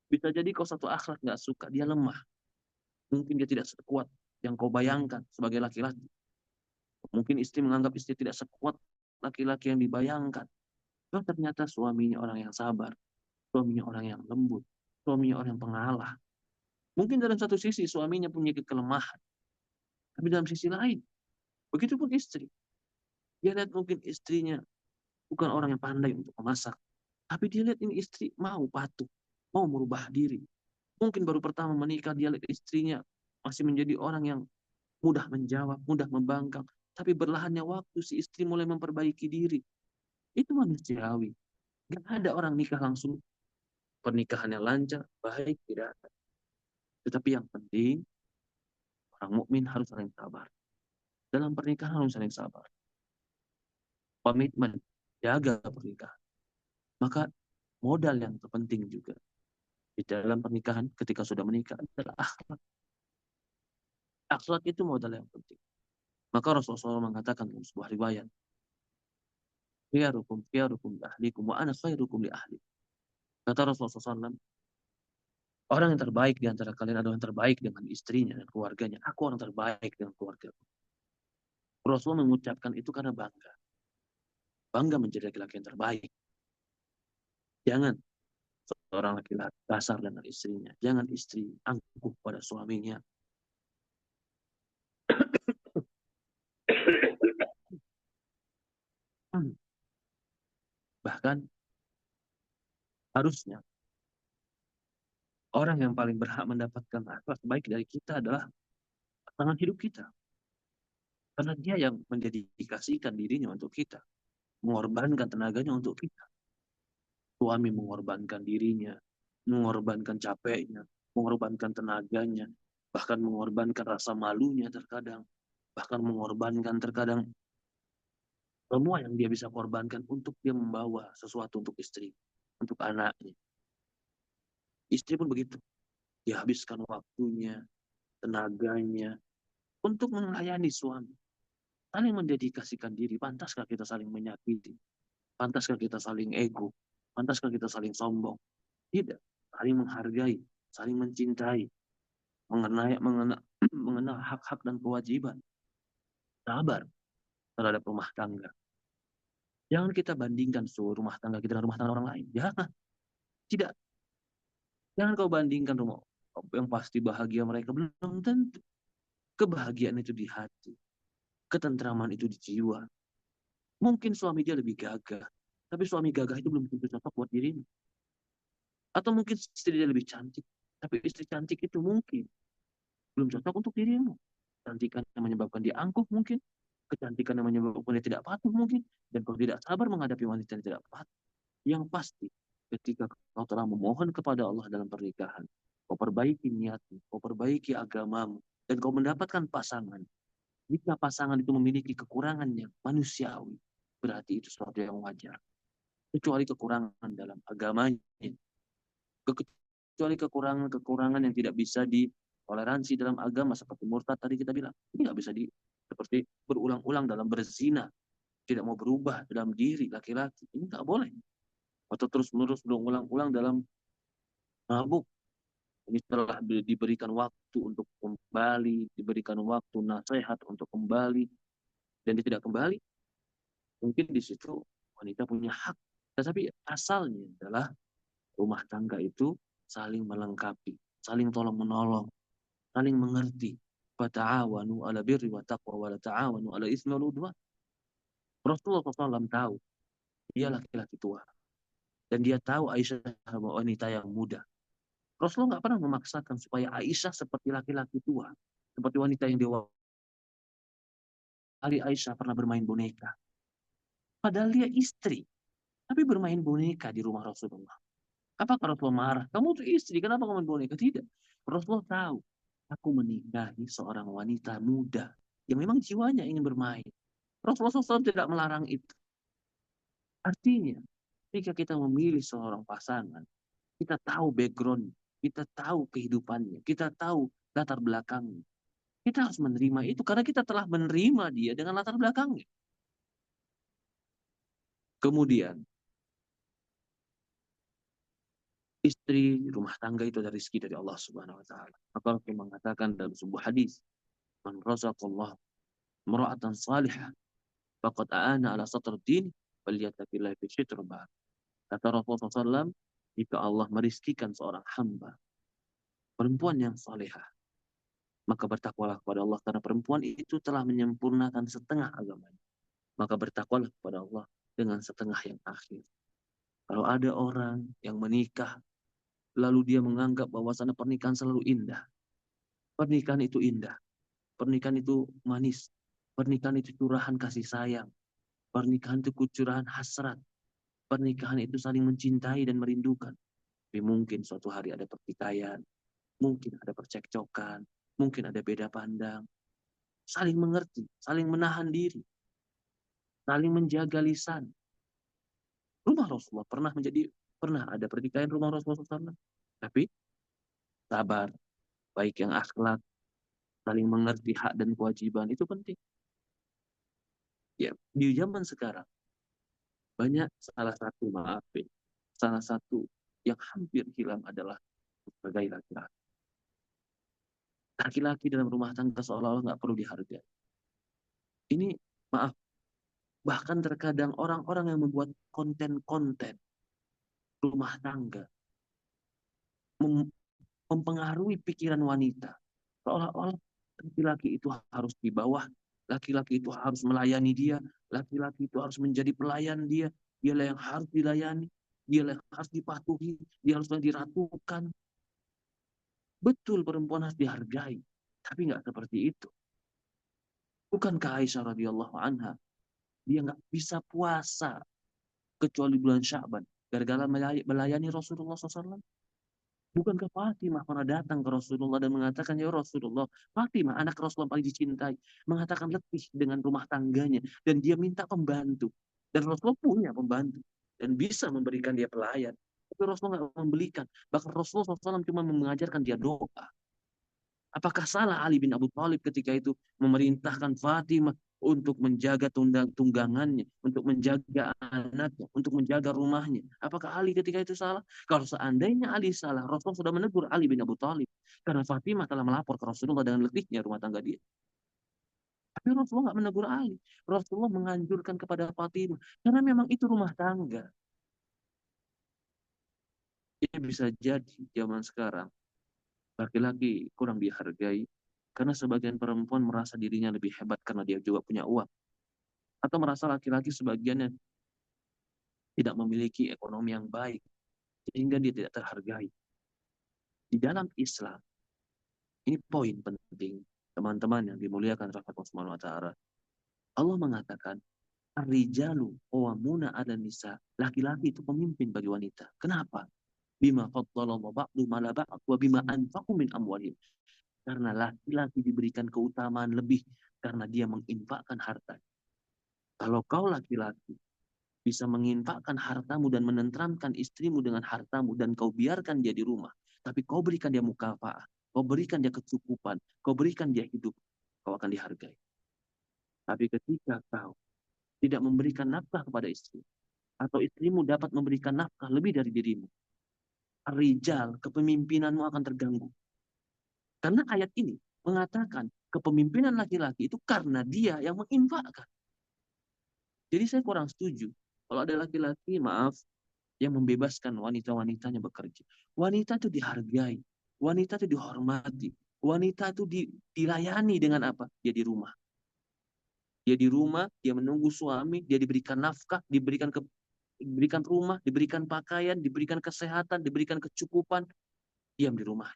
Bisa jadi kau satu akhlak nggak suka, dia lemah. Mungkin dia tidak sekuat yang kau bayangkan sebagai laki-laki. Mungkin istri menganggap istri tidak sekuat laki-laki yang dibayangkan. Tapi ternyata suaminya orang yang sabar. Suaminya orang yang lembut. Suaminya orang yang pengalah. Mungkin dalam satu sisi suaminya punya kelemahan. Tapi dalam sisi lain, begitupun istri. Dia lihat mungkin istrinya bukan orang yang pandai untuk memasak. Tapi dia lihat ini istri mau patuh. Mau merubah diri. Mungkin baru pertama menikah dia lihat istrinya masih menjadi orang yang mudah menjawab, mudah membangkang. Tapi berlahannya waktu si istri mulai memperbaiki diri. Itu manusiawi. Gak ada orang nikah langsung pernikahannya lancar, baik, tidak ada. Tetapi yang penting, orang mukmin harus saling sabar. Dalam pernikahan harus saling sabar. Komitmen, jaga pernikahan. Maka modal yang terpenting juga di dalam pernikahan ketika sudah menikah adalah akhlak. Akhlak itu modal yang penting. Maka Rasulullah SAW mengatakan dalam sebuah riwayat, khiyarukum li ahlikum wa ana khairukum li ahli. Kata Rasulullah SAW, orang yang terbaik di antara kalian adalah yang terbaik dengan istrinya dan keluarganya. Aku orang terbaik dengan keluarga. Rasulullah mengucapkan itu karena bangga. Bangga menjadi laki-laki yang terbaik. Jangan seorang laki-laki kasar dengan istrinya. Jangan istri angkuh pada suaminya. Bahkan harusnya orang yang paling berhak mendapatkan akhlak baik dari kita adalah pasangan hidup kita. Karena dia yang mendedikasikan dirinya untuk kita. Mengorbankan tenaganya untuk kita. Suami mengorbankan dirinya, mengorbankan capeknya, mengorbankan tenaganya, bahkan mengorbankan rasa malunya terkadang, bahkan mengorbankan terkadang semua yang dia bisa korbankan untuk dia membawa sesuatu untuk istri, untuk anaknya. Istri pun begitu. Dia habiskan waktunya, tenaganya, untuk melayani suami. Saling mendedikasikan diri. Pantaskah kita saling menyakiti? Pantaskah kita saling ego? Pantaskah kita saling sombong? Tidak. Saling menghargai, saling mencintai, mengenal hak-hak dan kewajiban. Sabar terhadap rumah tangga. Jangan kita bandingkan seluruh rumah tangga kita dengan rumah tangga orang lain. Jangan. Tidak. Jangan kau bandingkan rumah yang pasti bahagia mereka. Belum tentu. Kebahagiaan itu di hati. Ketentraman itu di jiwa. Mungkin suami dia lebih gagah. Tapi suami gagah itu belum tentu cocok buat dirimu. Atau mungkin istri dia lebih cantik. Tapi istri cantik itu mungkin belum cocok untuk dirimu. Kecantikan yang menyebabkan dia angkuh mungkin. Kecantikan yang menyebabkan dia tidak patuh mungkin. Dan kalau tidak sabar menghadapi wanita yang tidak patuh. Yang pasti ketika kau telah memohon kepada Allah dalam pernikahan. Kau perbaiki niatmu. Kau perbaiki agamamu. Dan kau mendapatkan pasangan. Jika pasangan itu memiliki kekurangan yang manusiawi. Berarti itu sesuatu yang wajar. Kecuali kekurangan dalam agamanya. Kecuali kekurangan-kekurangan yang tidak bisa ditoleransi dalam agama seperti murtad tadi kita bilang. Ini nggak bisa seperti berulang-ulang dalam berzina. tidak mau berubah dalam diri laki-laki. Ini nggak boleh. Atau terus-menerus berulang-ulang dalam mabuk. Ini telah diberikan waktu untuk kembali, diberikan waktu nasihat untuk kembali, dan dia tidak kembali. Mungkin di situ wanita punya hak. Tetapi asalnya adalah rumah tangga itu saling melengkapi, saling tolong-menolong, saling mengerti. Fata'awanu ala birri wa taqwa wa la ta'awanu ala ismi wal udwan. Rasulullah SAW tahu dia laki-laki tua. Dan dia tahu Aisyah wanita yang muda. Rasulullah nggak pernah memaksakan supaya Aisyah seperti laki-laki tua. Seperti wanita yang dewasa. Ali Aisyah pernah bermain boneka. Padahal dia istri. Tapi bermain boneka di rumah Rasulullah. Apakah Rasulullah marah? Kamu tuh istri, kenapa kamu main boneka? Tidak. Rasulullah tahu. Aku menikahi seorang wanita muda. Yang memang jiwanya ingin bermain. Rasulullah SAW tidak melarang itu. Artinya, ketika kita memilih seorang pasangan, kita tahu background, kita tahu kehidupannya, kita tahu latar belakangnya. Kita harus menerima itu karena kita telah menerima dia dengan latar belakangnya. Kemudian, istri rumah tangga itu ada rezeki dari Allah Subhanahu wa taala. Maka Rasul mengatakan dalam sebuah hadis, "Man razaqallah imra'atan salihah faqad aana ala satr din falyattaqillaha fi syitr ba'd." Kata Rasulullah SAW, jika Allah merizkikan seorang hamba, perempuan yang salihah, maka bertakwalah kepada Allah karena perempuan itu telah menyempurnakan setengah agamanya. Maka bertakwalah kepada Allah dengan setengah yang akhir. Kalau ada orang yang menikah, lalu dia menganggap bahwasannya pernikahan selalu indah. Pernikahan itu indah. Pernikahan itu manis. Pernikahan itu curahan kasih sayang. Pernikahan itu curahan hasrat. Pernikahan itu saling mencintai dan merindukan. Tapi mungkin suatu hari ada pertikaian. Mungkin ada percekcokan. Mungkin ada beda pandang. Saling mengerti. Saling menahan diri. Saling menjaga lisan. Rumah Rasulullah pernah ada pertikaian rumah Rasulullah SAW. Tapi sabar, baik yang akhlak, saling mengerti hak dan kewajiban itu penting. Ya, di zaman sekarang banyak salah satu yang hampir hilang adalah sebagai laki-laki. Laki-laki dalam rumah tangga seolah-olah nggak perlu dihargai. Ini maaf, bahkan terkadang orang-orang yang membuat konten-konten rumah tangga mempengaruhi pikiran wanita. Seolah-olah laki-laki itu harus di bawah, laki-laki itu harus melayani dia, laki-laki itu harus menjadi pelayan dia, dialah yang harus dilayani, dialah yang harus dipatuhi, dia harus diratukan. Betul perempuan harus dihargai, tapi nggak seperti itu. Bukankah Aisyah radhiyallahu anha, dia nggak bisa puasa kecuali bulan Sya'ban, gara-gara melayani Rasulullah SAW. Bukankah Fatimah pernah datang ke Rasulullah dan mengatakan, ya Rasulullah, Fatimah anak Rasulullah paling dicintai, mengatakan letih dengan rumah tangganya, dan dia minta pembantu. Dan Rasulullah punya pembantu, dan bisa memberikan dia pelayan. Tapi Rasulullah nggak membelikan. Bahkan Rasulullah SAW cuma mengajarkan dia doa. Apakah salah Ali bin Abu Thalib ketika itu memerintahkan Fatimah untuk menjaga tunggangannya, untuk menjaga anaknya, untuk menjaga rumahnya? Apakah Ali ketika itu salah? Kalau seandainya Ali salah, Rasulullah sudah menegur Ali bin Abu Thalib. Karena Fatimah telah melapor ke Rasulullah dengan letihnya rumah tangga dia. Tapi Rasulullah nggak menegur Ali. Rasulullah menganjurkan kepada Fatimah. Karena memang itu rumah tangga. Ini bisa jadi zaman sekarang laki-laki kurang dihargai karena sebagian perempuan merasa dirinya lebih hebat karena dia juga punya uang. Atau merasa laki-laki sebagiannya tidak memiliki ekonomi yang baik sehingga dia tidak terhargai. Di dalam Islam, ini poin penting teman-teman yang dimuliakan rahmat Allah Subhanahu wa taala. Allah mengatakan, "Ar-rijalu qawwamuna 'alan nisa." Laki-laki itu pemimpin bagi wanita. Kenapa? Bima faddalallahu ba'dhum 'ala ba'd wa bima anfaqu min amwalihim. Karena laki-laki diberikan keutamaan lebih karena dia menginfakkan harta. Kalau kau laki-laki bisa menginfakkan hartamu dan menenteramkan istrimu dengan hartamu dan kau biarkan dia di rumah, tapi kau berikan dia mukafaah, kau berikan dia kecukupan, kau berikan dia hidup, kau akan dihargai. Tapi ketika kau tidak memberikan nafkah kepada istri, atau istrimu dapat memberikan nafkah lebih dari dirimu, rijal, kepemimpinanmu akan terganggu. Karena ayat ini mengatakan kepemimpinan laki-laki itu karena dia yang menginfakkan. Jadi saya kurang setuju kalau ada laki-laki, maaf, yang membebaskan wanita-wanitanya bekerja. Wanita itu dihargai, wanita itu dihormati, wanita itu dilayani dengan apa? Dia di rumah. Dia di rumah, dia menunggu suami, dia diberikan nafkah, diberikan rumah, diberikan pakaian, diberikan kesehatan, diberikan kecukupan, diam di rumah.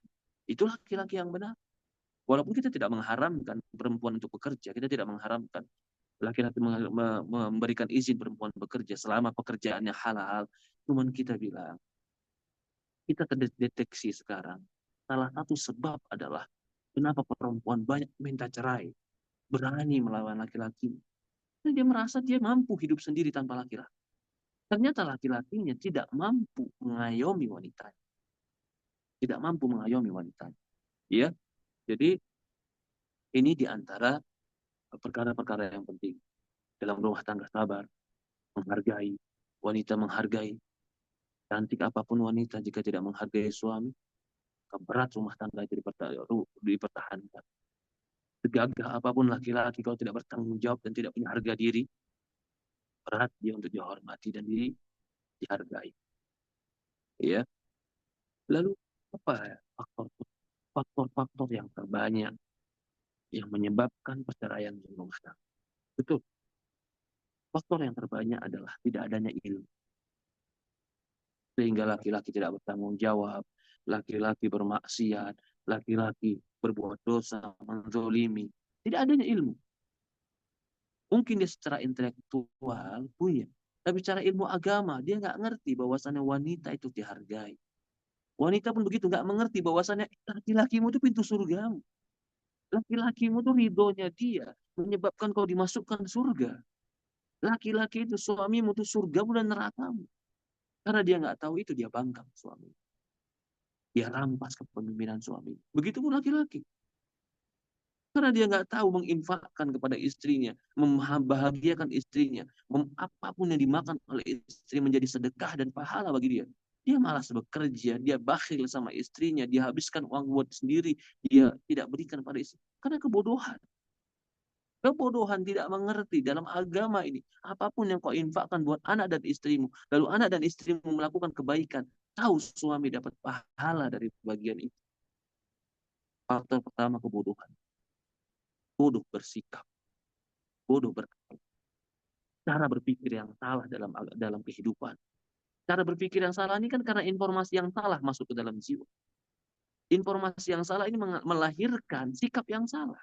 Itu laki-laki yang benar. Walaupun kita tidak mengharamkan perempuan untuk bekerja, kita tidak mengharamkan laki-laki memberikan izin perempuan bekerja selama pekerjaannya halal. Cuman kita bilang, kita terdeteksi sekarang. Salah satu sebab adalah kenapa perempuan banyak minta cerai, berani melawan laki-laki. Dan dia merasa dia mampu hidup sendiri tanpa laki-laki. Ternyata laki-lakinya tidak mampu mengayomi wanita, tidak mampu mengayomi wanita. Ya, jadi ini diantara perkara-perkara yang penting dalam rumah tangga. Sabar, menghargai, wanita menghargai. Cantik apapun wanita jika tidak menghargai suami, keberat rumah tangga itu dipertahankan. Segagah apapun laki-laki kalau tidak bertanggung jawab dan tidak punya harga diri, berat dia untuk dihormati dan dihargai. Ya, lalu apa ya faktor-faktor yang terbanyak yang menyebabkan perceraian di rumah tangga? Betul, faktor yang terbanyak adalah tidak adanya ilmu. Sehingga laki-laki tidak bertanggung jawab, laki-laki bermaksiat, laki-laki berbuat dosa, menzolimi. Tidak adanya ilmu. Mungkin dia secara intelektual punya, tapi secara ilmu agama dia nggak ngerti bahwasannya wanita itu dihargai. Wanita pun begitu, nggak mengerti bahwasannya laki-lakimu itu pintu surgamu. Laki-lakimu itu ridhonya dia menyebabkan kau dimasukkan surga. Laki-laki itu suamimu itu surgamu dan nerakamu. Karena dia nggak tahu itu, dia bangkang suami. Dia rampas kepemimpinan suami. Begitupun laki-laki. Karena dia nggak tahu menginfakkan kepada istrinya, membahagiakan istrinya, apapun yang dimakan oleh istri menjadi sedekah dan pahala bagi dia. Dia malas bekerja, dia bakhil sama istrinya, dia habiskan uang buat sendiri, dia tidak berikan pada istri. Karena kebodohan. Kebodohan tidak mengerti dalam agama ini. Apapun yang kau infakkan buat anak dan istrimu, lalu anak dan istrimu melakukan kebaikan, tahu suami dapat pahala dari bagian itu. Faktor pertama kebodohan. Bodoh bersikap, bodoh berkata. Cara berpikir yang salah dalam kehidupan. Cara berpikir yang salah ini kan karena informasi yang salah masuk ke dalam jiwa. Informasi yang salah ini melahirkan sikap yang salah.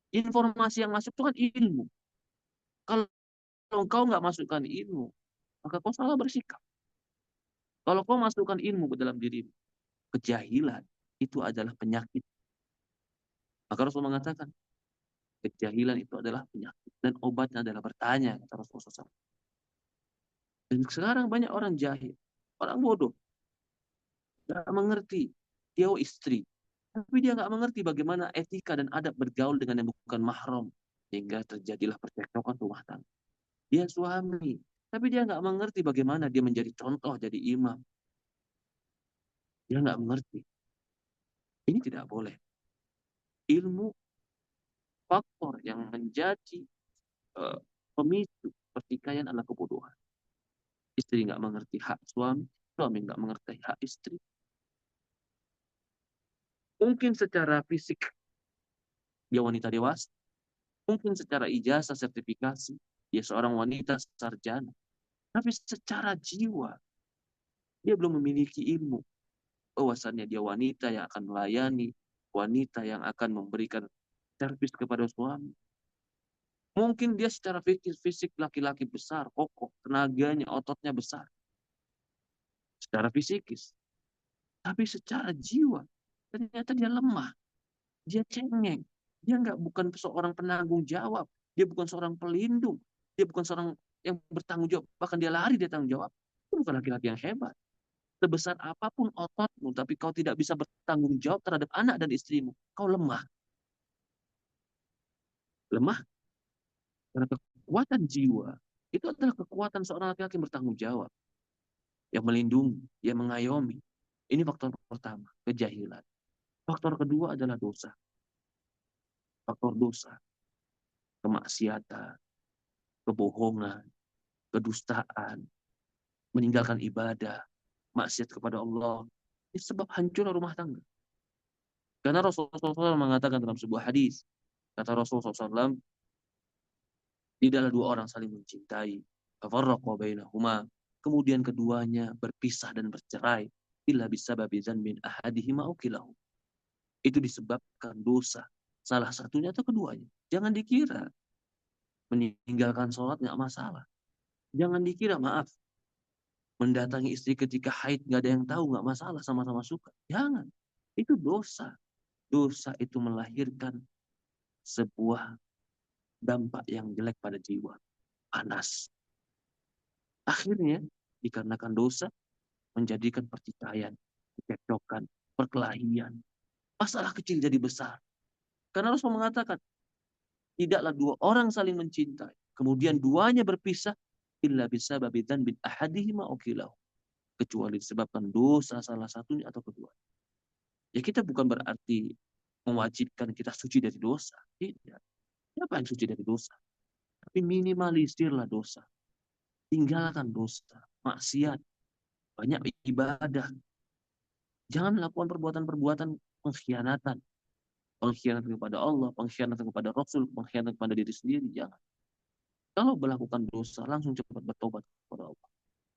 Informasi yang masuk itu kan ilmu. Kalau kau nggak masukkan ilmu, maka kau salah bersikap. Kalau kau masukkan ilmu ke dalam dirimu, kejahilan itu adalah penyakit. Maka Rasul mengatakan, kejahilan itu adalah penyakit. Dan obatnya adalah bertanya, kata Rasulullah SAW. Dan sekarang banyak orang jahil, orang bodoh, nggak mengerti. Dia istri, tapi dia nggak mengerti bagaimana etika dan adab bergaul dengan yang bukan mahram. Sehingga terjadilah percekcokan rumah tangga. Dia suami, tapi dia nggak mengerti bagaimana dia menjadi contoh, jadi imam. Dia nggak mengerti. Ini tidak boleh. Ilmu faktor yang menjadi uh, pemicu pertikaian adalah kebodohan. Istri nggak mengerti hak suami, suami nggak mengerti hak istri. Mungkin secara fisik dia wanita dewasa, mungkin secara ijazah sertifikasi dia seorang wanita sarjana, tapi secara jiwa dia belum memiliki ilmu bahwasannya dia wanita yang akan melayani, wanita yang akan memberikan servis kepada suami. Mungkin dia secara fisik laki-laki besar, kokoh, tenaganya, ototnya besar, secara fisikis. Tapi secara jiwa, ternyata dia lemah, dia cengeng, dia bukan seorang penanggung jawab, dia bukan seorang pelindung, dia bukan seorang yang bertanggung jawab, bahkan dia lari dia tanggung jawab. Itu bukan laki-laki yang hebat. Sebesar apapun ototmu, tapi kau tidak bisa bertanggung jawab terhadap anak dan istrimu, kau lemah. Lemah karena Kekuatan jiwa itu adalah kekuatan seorang laki-laki yang bertanggung jawab, yang melindungi, yang mengayomi. Ini faktor pertama, kejahilan. Faktor kedua adalah dosa. Faktor dosa, kemaksiatan, kebohongan, kedustaan, meninggalkan ibadah, maksiat kepada Allah. Ini sebab hancur rumah tangga. Karena Rasulullah SAW mengatakan dalam sebuah hadis, kata Rasulullah SAW, tidaklah dua orang saling mencintai. Fafarraqa bainahuma. Kemudian keduanya berpisah dan bercerai. Illa bisababi dzanbin ahadihima ukilahu. Itu disebabkan dosa. Salah satunya atau keduanya. Jangan dikira meninggalkan sholat nggak masalah. Jangan dikira, maaf, mendatangi istri ketika haid nggak ada yang tahu, nggak masalah, sama-sama suka. Jangan. Itu dosa. Dosa itu melahirkan sebuah dampak yang jelek pada jiwa. Panas. Akhirnya, dikarenakan dosa, menjadikan pertikaian, kecekcokan, perkelahian. Masalah kecil jadi besar. Karena Rasul mengatakan, tidaklah dua orang saling mencintai. Kemudian duanya berpisah, illa bisababi dzanbin ahadihima ukilahu. Kecuali disebabkan dosa salah satunya atau kedua. Ya kita bukan berarti mewajibkan kita suci dari dosa. Tidak. Siapa yang suci dari dosa? Tapi minimalisirlah dosa. Tinggalkan dosa. Maksiat. Banyak ibadah. Jangan melakukan perbuatan-perbuatan pengkhianatan. Pengkhianatan kepada Allah, pengkhianatan kepada Rasul, pengkhianatan kepada diri sendiri. Jangan. Kalau melakukan dosa, langsung cepat bertobat kepada Allah.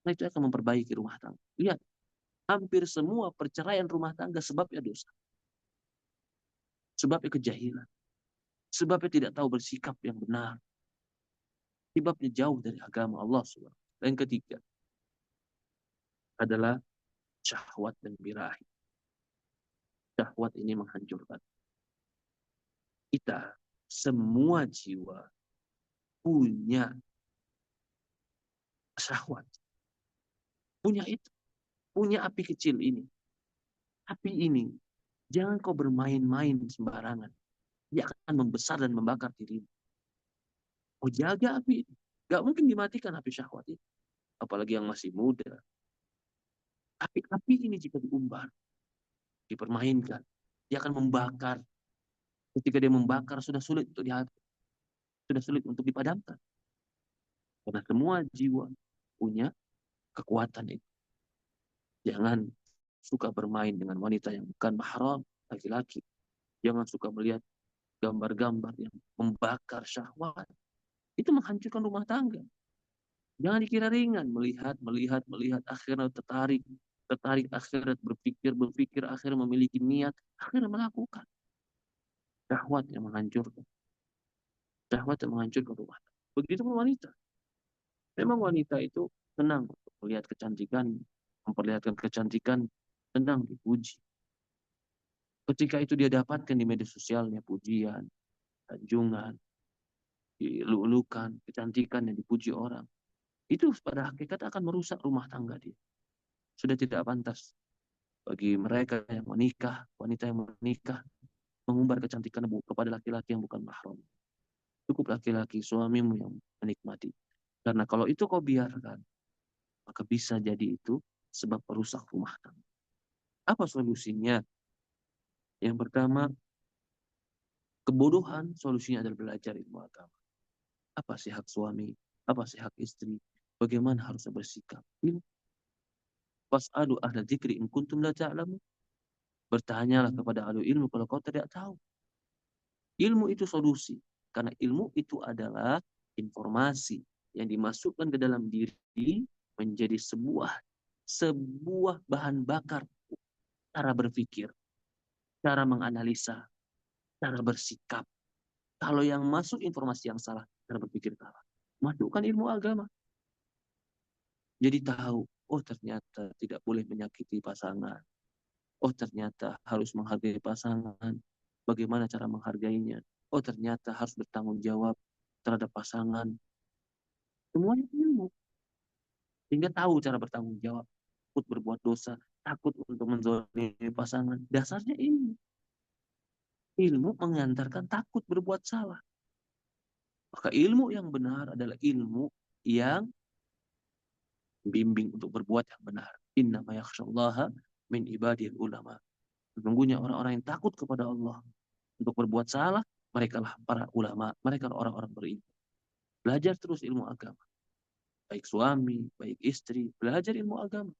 Nah, itu akan memperbaiki rumah tangga. Lihat, hampir semua perceraian rumah tangga sebabnya dosa. Sebabnya kejahilan. Sebabnya tidak tahu bersikap yang benar. Sebabnya jauh dari agama Allah SWT. Dan ketiga adalah syahwat dan birahi. Syahwat ini menghancurkan. Kita, semua jiwa, punya syahwat. Punya itu. Punya api kecil ini. Api ini, jangan kau bermain-main sembarangan. Dia akan membesar dan membakar dirimu. Kau jaga api ini. Gak mungkin dimatikan api syahwat ini. Apalagi yang masih muda. Api-api ini jika diumbar, dipermainkan, dia akan membakar. Ketika dia membakar, sudah sulit untuk sudah sulit untuk dipadamkan. Karena semua jiwa punya kekuatan itu. Jangan suka bermain dengan wanita yang bukan mahram, laki-laki. Jangan suka melihat gambar-gambar yang membakar syahwat. Itu menghancurkan rumah tangga. Jangan dikira ringan, melihat, akhirnya tertarik, akhirnya berpikir, akhirnya memiliki niat, akhirnya melakukan. Syahwat yang menghancurkan. Syahwat yang menghancurkan rumah tangga. Begitu pun wanita. Memang wanita itu senang melihat kecantikan, memperlihatkan kecantikan, senang dipuji. Ketika itu dia dapatkan di media sosialnya pujian, sanjungan, dilulukan, kecantikan yang dipuji orang. Itu pada hakikat akan merusak rumah tangga dia. Sudah tidak pantas bagi mereka yang menikah, wanita yang menikah, mengumbar kecantikan kepada laki-laki yang bukan mahram. Cukup laki-laki suamimu yang menikmati. Karena kalau itu kau biarkan, maka bisa jadi itu sebab perusak rumah tangga. Apa solusinya? Yang pertama, kebodohan solusinya adalah belajar ilmu agama. Apa sih hak suami? Apa sih hak istri? Bagaimana harus bersikap? Fas'alu ahla dzikri in kuntum la ta'lamun. Bertanyalah kepada ahli ilmu kalau kau tidak tahu. Ilmu itu solusi. Karena ilmu itu adalah informasi yang dimasukkan ke dalam diri menjadi sebuah bahan bakar cara berpikir, cara menganalisa, cara bersikap. Kalau yang masuk informasi yang salah, cara berpikir salah. Masukkan ilmu agama. Jadi tahu, oh ternyata tidak boleh menyakiti pasangan. Oh ternyata harus menghargai pasangan. Bagaimana cara menghargainya? Oh ternyata harus bertanggung jawab terhadap pasangan. Semuanya ilmu. Sehingga tahu cara bertanggung jawab. Takut berbuat dosa. Takut untuk menzalimi pasangan. Dasarnya ilmu. Ilmu mengantarkan takut berbuat salah. Maka ilmu yang benar adalah ilmu yang bimbing untuk berbuat yang benar. Innama yakhsyallaha min ibadil ulama. Sesungguhnya orang-orang yang takut kepada Allah untuk berbuat salah, mereka lah para ulama, mereka lah orang-orang berilmu. Belajar terus ilmu agama. Baik suami, baik istri, belajar ilmu agama.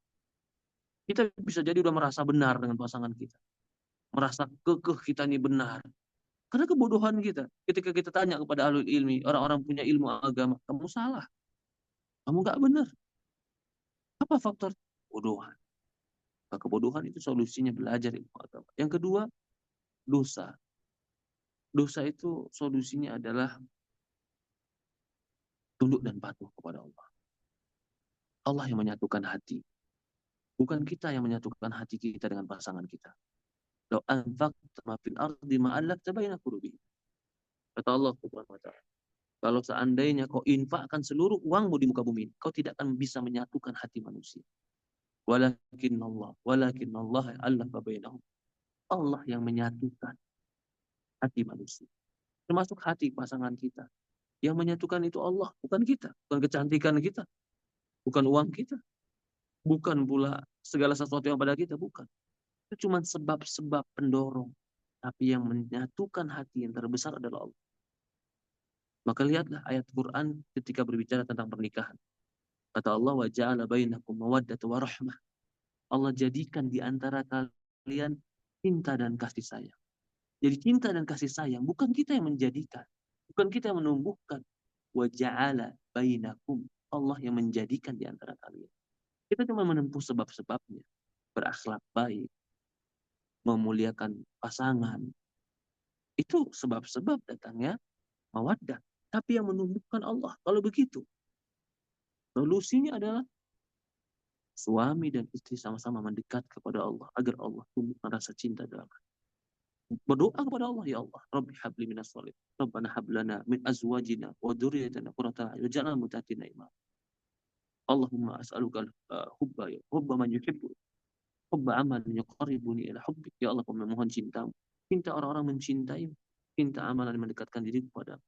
Kita bisa jadi udah merasa benar dengan pasangan kita. Merasa kekeh kita ini benar. Karena kebodohan kita. Ketika kita tanya kepada ahlul ilmi, orang-orang punya ilmu agama, kamu salah. Kamu nggak benar. Apa faktor? Kebodohan. Maka kebodohan itu solusinya belajar ilmu agama. Yang kedua, dosa. Dosa itu solusinya adalah tunduk dan patuh kepada Allah. Allah yang menyatukan hati. Bukan kita yang menyatukan hati kita dengan pasangan kita. Lau anfaqta ma fil ardi ma allafta baina qulubihim. Kata Allah Subhanahu wa taala, kalau seandainya kau infakkan seluruh uangmu di muka bumi, kau tidak akan bisa menyatukan hati manusia. Walakin Allah allafa bainahum. Allah yang menyatukan hati manusia. Termasuk hati pasangan kita. Yang menyatukan itu Allah, bukan kita. Bukan kecantikan kita. Bukan uang kita. Bukan pula segala sesuatu yang pada kita. Bukan. Itu cuma sebab-sebab pendorong. Tapi yang menyatukan hati yang terbesar adalah Allah. Maka lihatlah ayat Quran ketika berbicara tentang pernikahan. Kata Allah, wa ja'ala bainakum mawaddata wa rahmah. Allah jadikan di antara kalian cinta dan kasih sayang. Jadi cinta dan kasih sayang bukan kita yang menjadikan. Bukan kita yang menumbuhkan. Wa ja'ala bainakum. Allah yang menjadikan di antara kalian. Kita cuma menempuh sebab-sebabnya. Berakhlak baik. Memuliakan pasangan. Itu sebab-sebab datangnya mawaddah. Tapi yang menumbuhkan Allah. Kalau begitu, solusinya adalah suami dan istri sama-sama mendekat kepada Allah agar Allah tumbuhkan rasa cinta dalam hati. Berdoa kepada Allah, ya Allah, Rabbi habli minas salih. Rabbana hablana min azwajina wa dzurriyyatina qurrata a'yun waj'alna muttaqina imama. Allahumma as'aluka hubba ya hubba man yuhibbu hubba amal yuqarribuni ila hubbik. Ya Allah, kami memohon cintamu. Cinta orang-orang mencintai, cinta amalan yang mendekatkan diri kepada.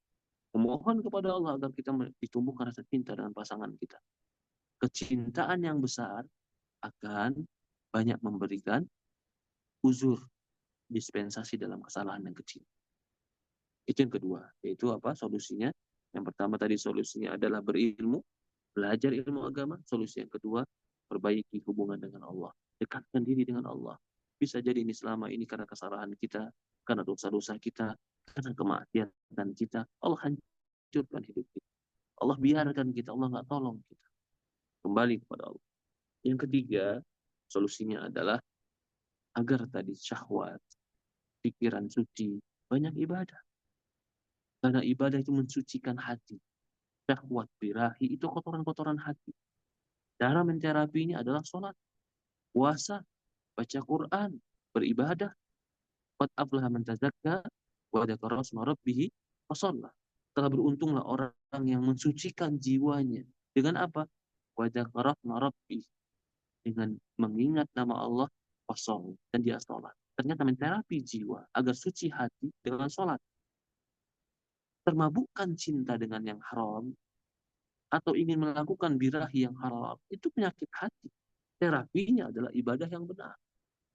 Memohon kepada Allah agar kita ditumbuhkan rasa cinta dengan pasangan kita. Kecintaan yang besar akan banyak memberikan uzur, dispensasi dalam kesalahan yang kecil. Itu yang kedua, yaitu apa solusinya? Yang pertama tadi solusinya adalah berilmu, belajar ilmu agama. Solusi yang kedua, perbaiki hubungan dengan Allah. Dekatkan diri dengan Allah. Bisa jadi ini selama ini karena kesalahan kita, karena dosa-dosa kita, karena kemaksiatan kita. Allah hancurkan hidup kita. Allah biarkan kita, Allah nggak tolong kita. Kembali kepada Allah. Yang ketiga, solusinya adalah agar tadi syahwat, pikiran suci, banyak ibadah. Karena ibadah itu mensucikan hati. Syahwat, birahi, itu kotoran-kotoran hati. Cara menterapinya adalah sholat, puasa, baca Quran, beribadah. Qad aflaha man tazakka wa dzakara asma rabbih wa shalla. Telah beruntunglah orang yang mensucikan jiwanya. Dengan apa? Wa dzakara asma rabbih. Dengan mengingat nama Allah wa shalla. Dan dia sholat. Ternyata menterapi jiwa agar suci hati dengan sholat. Termabukkan cinta dengan yang haram atau ingin melakukan birahi yang halal, itu penyakit hati. Terapinya adalah ibadah yang benar.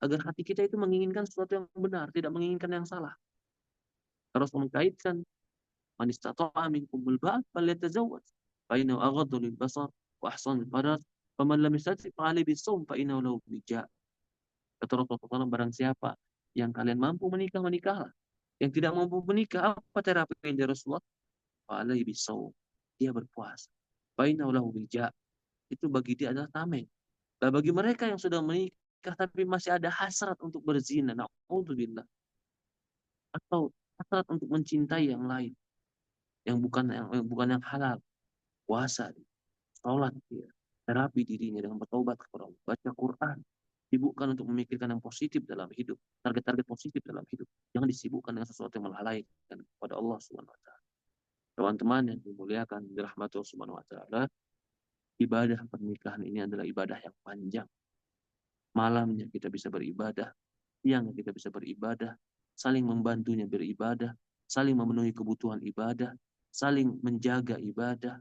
Agar hati kita itu menginginkan sesuatu yang benar, tidak menginginkan yang salah. Harus mengkaitkan man istata'a minkumul ba'at falyatazawwaj fa innahu aghaddu lil basar wa ahsanu lil faraj wa man lam yastati' fa alayhi bis-shawm fa innahu lahu wija'. Kata Rasulullah, barang siapa yang kalian mampu menikah, menikahlah. Yang tidak mampu menikah, apa terapi yang Rasulullah? Fa alayhi bis-shawm. Dia berpuasa. Fa innahu lahu wija'. Itu bagi dia adalah tameng. Nah, bagi mereka yang sudah menikah tapi masih ada hasrat untuk berzina, naudzubillah, atau hasrat untuk mencintai yang lain, yang bukan yang halal, puasa, sholat, ya, terapi dirinya dengan bertobat kepada Allah, baca Quran, sibukkan untuk memikirkan yang positif dalam hidup, target-target positif dalam hidup, jangan disibukkan dengan sesuatu yang melalaikan kepada Allah Subhanahu Wa Taala. Teman-teman yang dimuliakan dirahmati Allah Subhanahu Wa Taala, ibadah pernikahan ini adalah ibadah yang panjang. Malamnya kita bisa beribadah, siangnya kita bisa beribadah, saling membantunya beribadah, saling memenuhi kebutuhan ibadah. saling menjaga ibadah.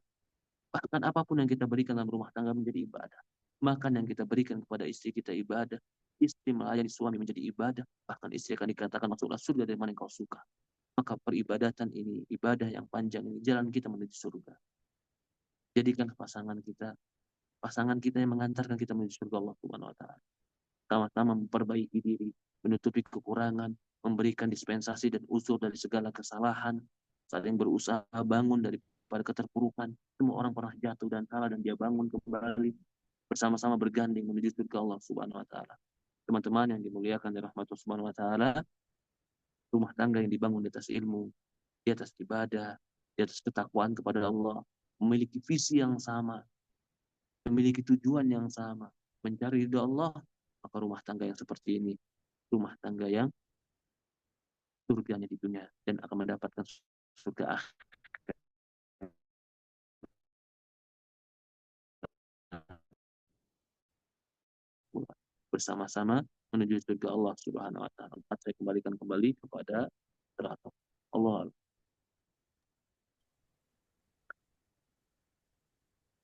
Bahkan apapun yang kita berikan dalam rumah tangga menjadi ibadah. Makan yang kita berikan kepada istri kita ibadah. Istri melayani suami menjadi ibadah. Bahkan istri akan dikatakan masuklah surga dari mana yang kau suka. Maka peribadatan ini, ibadah yang panjang ini, jalan kita menuju surga. Jadikan pasangan kita yang mengantarkan kita menuju surga Allah Subhanahu wa taala. Sama-sama memperbaiki diri, menutupi kekurangan, memberikan dispensasi dan uzur dari segala kesalahan, saling berusaha bangun daripada keterpurukan. Semua orang pernah jatuh dan salah dan dia bangun kembali, bersama-sama bergandeng menuju surga Allah Subhanahu wa taala. Teman-teman yang dimuliakan oleh rahmat Allah Subhanahu wa taala, rumah tangga yang dibangun di atas ilmu, di atas ibadah, di atas ketakwaan kepada Allah, memiliki visi yang sama, memiliki tujuan yang sama, mencari ridha Allah, maka rumah tangga yang seperti ini, rumah tangga yang surganya di dunia dan akan mendapatkan surga akhirat bersama-sama menuju surga Allah Subhanahu wa taala. Saya kembalikan kembali kepada teratur. Allah.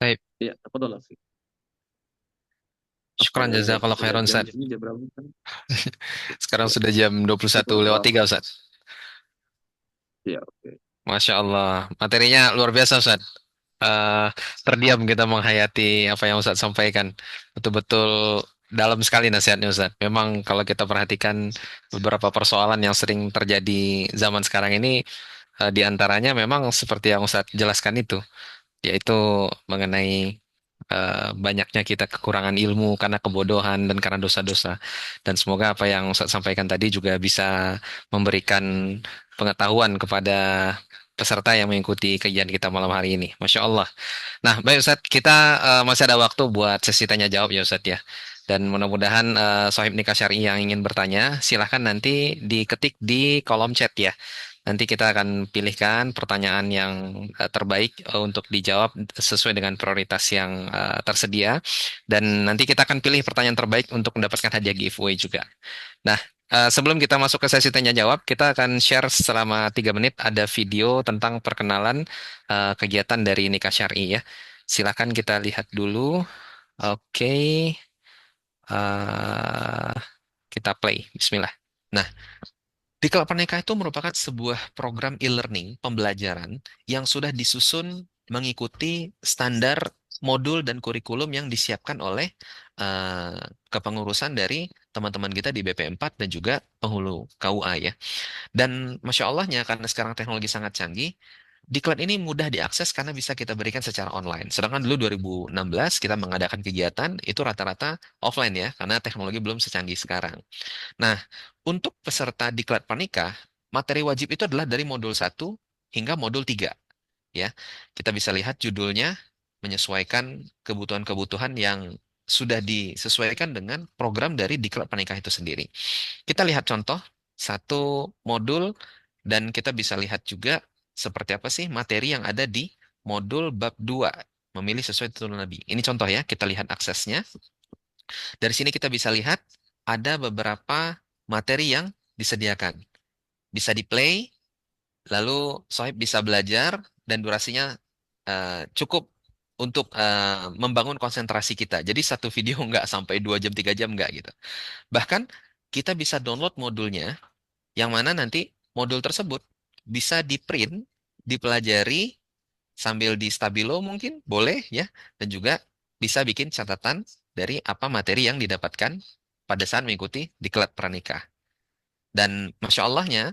Baik, Ya, apa adalah sih? Apa syukran ya Ustaz? jazakallah Lihat khairan jam Ustaz. di sini jam berapa kan? Sekarang Ya, sudah jam 21 lewat Waalaikumsalam. 3 Ustaz. Ya, oke. Masya Allah, materinya luar biasa Ustaz. Eh, Terdiam kita menghayati apa yang Ustaz sampaikan. Betul-betul dalam sekali nasihatnya Ustaz. Memang kalau kita perhatikan beberapa persoalan yang sering terjadi zaman sekarang ini, di antaranya memang seperti yang Ustaz jelaskan itu, yaitu mengenai banyaknya kita kekurangan ilmu karena kebodohan dan karena dosa-dosa. Dan semoga apa yang Ustaz sampaikan tadi juga bisa memberikan pengetahuan kepada peserta yang mengikuti kajian kita malam hari ini. Masya Allah. Nah, baik Ustadz, kita masih ada waktu buat sesi tanya jawab ya Ustadz ya. Dan mudah-mudahan Sohib Nikah Syar'i yang ingin bertanya, silahkan nanti diketik di kolom chat ya. Nanti kita akan pilihkan pertanyaan yang terbaik untuk dijawab sesuai dengan prioritas yang tersedia. Dan nanti kita akan pilih pertanyaan terbaik untuk mendapatkan hadiah giveaway juga. Nah, sebelum kita masuk ke sesi tanya jawab, kita akan share selama 3 menit ada video tentang perkenalan kegiatan dari Nikah Syar'i ya. Silakan kita lihat dulu. Oke, eh, kita play. Bismillah. Nah, Diklat Pernikahan itu merupakan sebuah program e-learning pembelajaran yang sudah disusun mengikuti standar modul dan kurikulum yang disiapkan oleh eh, kepengurusan dari teman-teman kita di BP4 dan juga penghulu KUA ya. Dan Masya Allahnya karena sekarang teknologi sangat canggih, Diklat ini mudah diakses karena bisa kita berikan secara online. Sedangkan dulu 2016 kita mengadakan kegiatan itu rata-rata offline ya, karena teknologi belum secanggih sekarang. Nah, untuk peserta Diklat Pernikah, materi wajib itu adalah dari modul 1 hingga modul 3 ya. Kita bisa lihat judulnya menyesuaikan kebutuhan-kebutuhan yang sudah disesuaikan dengan program dari Diklat Pernikah itu sendiri. Kita lihat contoh satu modul dan kita bisa lihat juga seperti apa sih materi yang ada di modul bab 2 memilih sesuai tuntunan Nabi. Ini contoh ya, kita lihat aksesnya. Dari sini kita bisa lihat ada beberapa materi yang disediakan. Bisa di-play, lalu Sohib bisa belajar dan durasinya cukup untuk membangun konsentrasi kita. Jadi satu video nggak sampai 2 jam, 3 jam nggak gitu. Bahkan kita bisa download modulnya yang mana nanti modul tersebut bisa di-print, dipelajari sambil di stabilo mungkin boleh ya, dan juga bisa bikin catatan dari apa materi yang didapatkan pada saat mengikuti diklat pernikah. Dan Masya Allahnya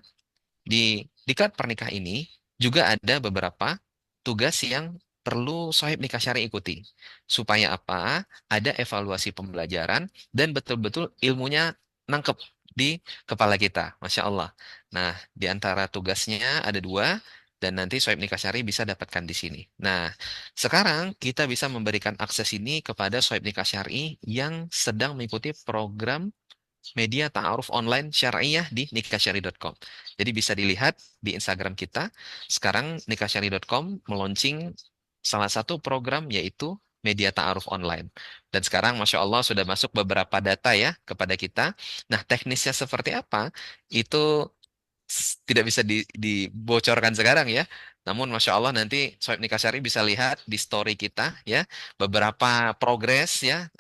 di diklat pernikah ini juga ada beberapa tugas yang perlu Sohib Nikah Syari ikuti. Supaya apa? Ada evaluasi pembelajaran dan betul-betul ilmunya nangkep di kepala kita. Masya Allah. Nah, di antara tugasnya ada 2 dan nanti Sohib Nikah Syari bisa dapatkan di sini. Nah, sekarang kita bisa memberikan akses ini kepada Sohib Nikah Syari yang sedang mengikuti program media ta'aruf online syariah di nikahsyari.com. Jadi bisa dilihat di Instagram kita. Sekarang nikahsyari.com meluncing salah satu program yaitu media ta'aruf online. Dan sekarang Masya Allah sudah masuk beberapa data ya kepada kita. Nah teknisnya seperti apa? Itu tidak bisa dibocorkan sekarang ya. Namun Masya Allah nanti Soeb Nikasari bisa lihat di story kita ya beberapa progres ya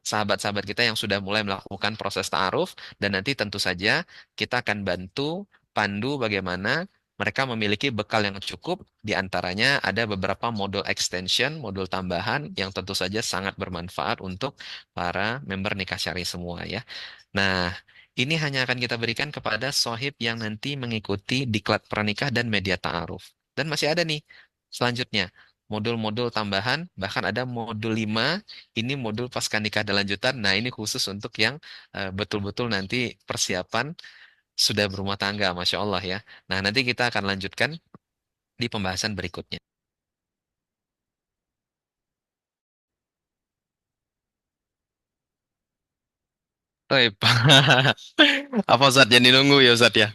sahabat-sahabat kita yang sudah mulai melakukan proses ta'aruf dan nanti tentu saja kita akan bantu pandu bagaimana mereka memiliki bekal yang cukup. Di antaranya ada beberapa modul extension, modul tambahan yang tentu saja sangat bermanfaat untuk para member nikah syari semua ya. Nah, ini hanya akan kita berikan kepada sohib yang nanti mengikuti diklat pernikah dan media ta'aruf. Dan masih ada nih selanjutnya modul-modul tambahan, bahkan ada modul 5 ini modul pasca nikah dan lanjutan. Nah, ini khusus untuk yang betul-betul nanti persiapan sudah berumah tangga, Masya Allah ya. Nah, nanti kita akan lanjutkan di pembahasan berikutnya. Baik, apa Ustaz yang dinunggu ya Ustaz ya?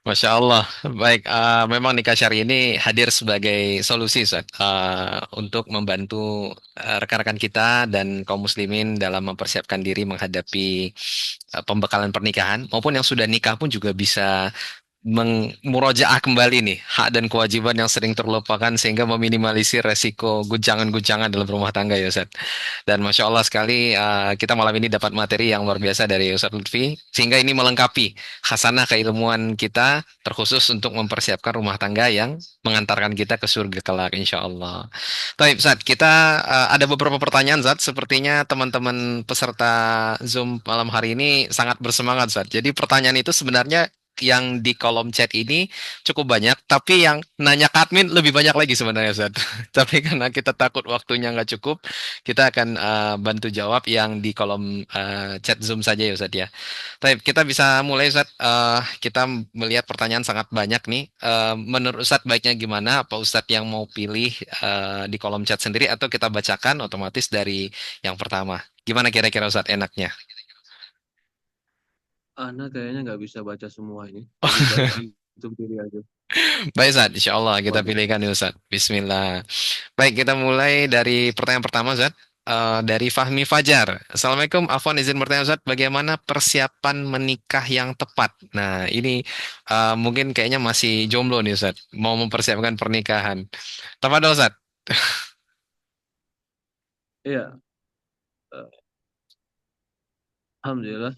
Masya Allah. Baik, memang nikah syari ini hadir sebagai solusi Ustaz, untuk membantu rekan-rekan kita dan kaum muslimin dalam mempersiapkan diri menghadapi pembekalan pernikahan maupun yang sudah nikah pun juga bisa murojaah kembali nih hak dan kewajiban yang sering terlupakan sehingga meminimalisir resiko guncangan-guncangan dalam rumah tangga ya Ustaz. Dan Masya Allah sekali kita malam ini dapat materi yang luar biasa dari Ustaz Lutfi sehingga ini melengkapi khasanah keilmuan kita terkhusus untuk mempersiapkan rumah tangga yang mengantarkan kita ke surga kelak insya Allah. Baik Ustaz, kita ada beberapa pertanyaan Ustaz. Sepertinya teman-teman peserta Zoom malam hari ini sangat bersemangat Ustaz. Jadi pertanyaan itu sebenarnya yang di kolom chat ini cukup banyak, tapi yang nanya ke admin lebih banyak lagi sebenarnya, Ustaz. Tapi karena kita takut waktunya nggak cukup, kita akan bantu jawab yang di kolom chat Zoom saja ya, Ustaz ya. Tapi kita bisa mulai, Ustaz. Kita melihat pertanyaan sangat banyak nih. Menurut Ustaz baiknya gimana? Apa Ustaz yang mau pilih di kolom chat sendiri atau kita bacakan otomatis dari yang pertama? Gimana kira-kira Ustaz enaknya? Ana kayaknya nggak bisa baca semua ini. Lebih baik antum pilih aja. Baik, Ustaz. Insya Allah kita Waduh. pilihkan ya, Ustaz. Bismillah. Baik, kita mulai dari pertanyaan pertama, Ustaz. Dari Fahmi Fajar. Assalamualaikum, Afwan izin bertanya, Ustaz. Bagaimana persiapan menikah yang tepat? Nah, ini mungkin kayaknya masih jomblo nih, Ustaz. Mau mempersiapkan pernikahan. Tafadhol, Ustaz. Iya, eh, alhamdulillah.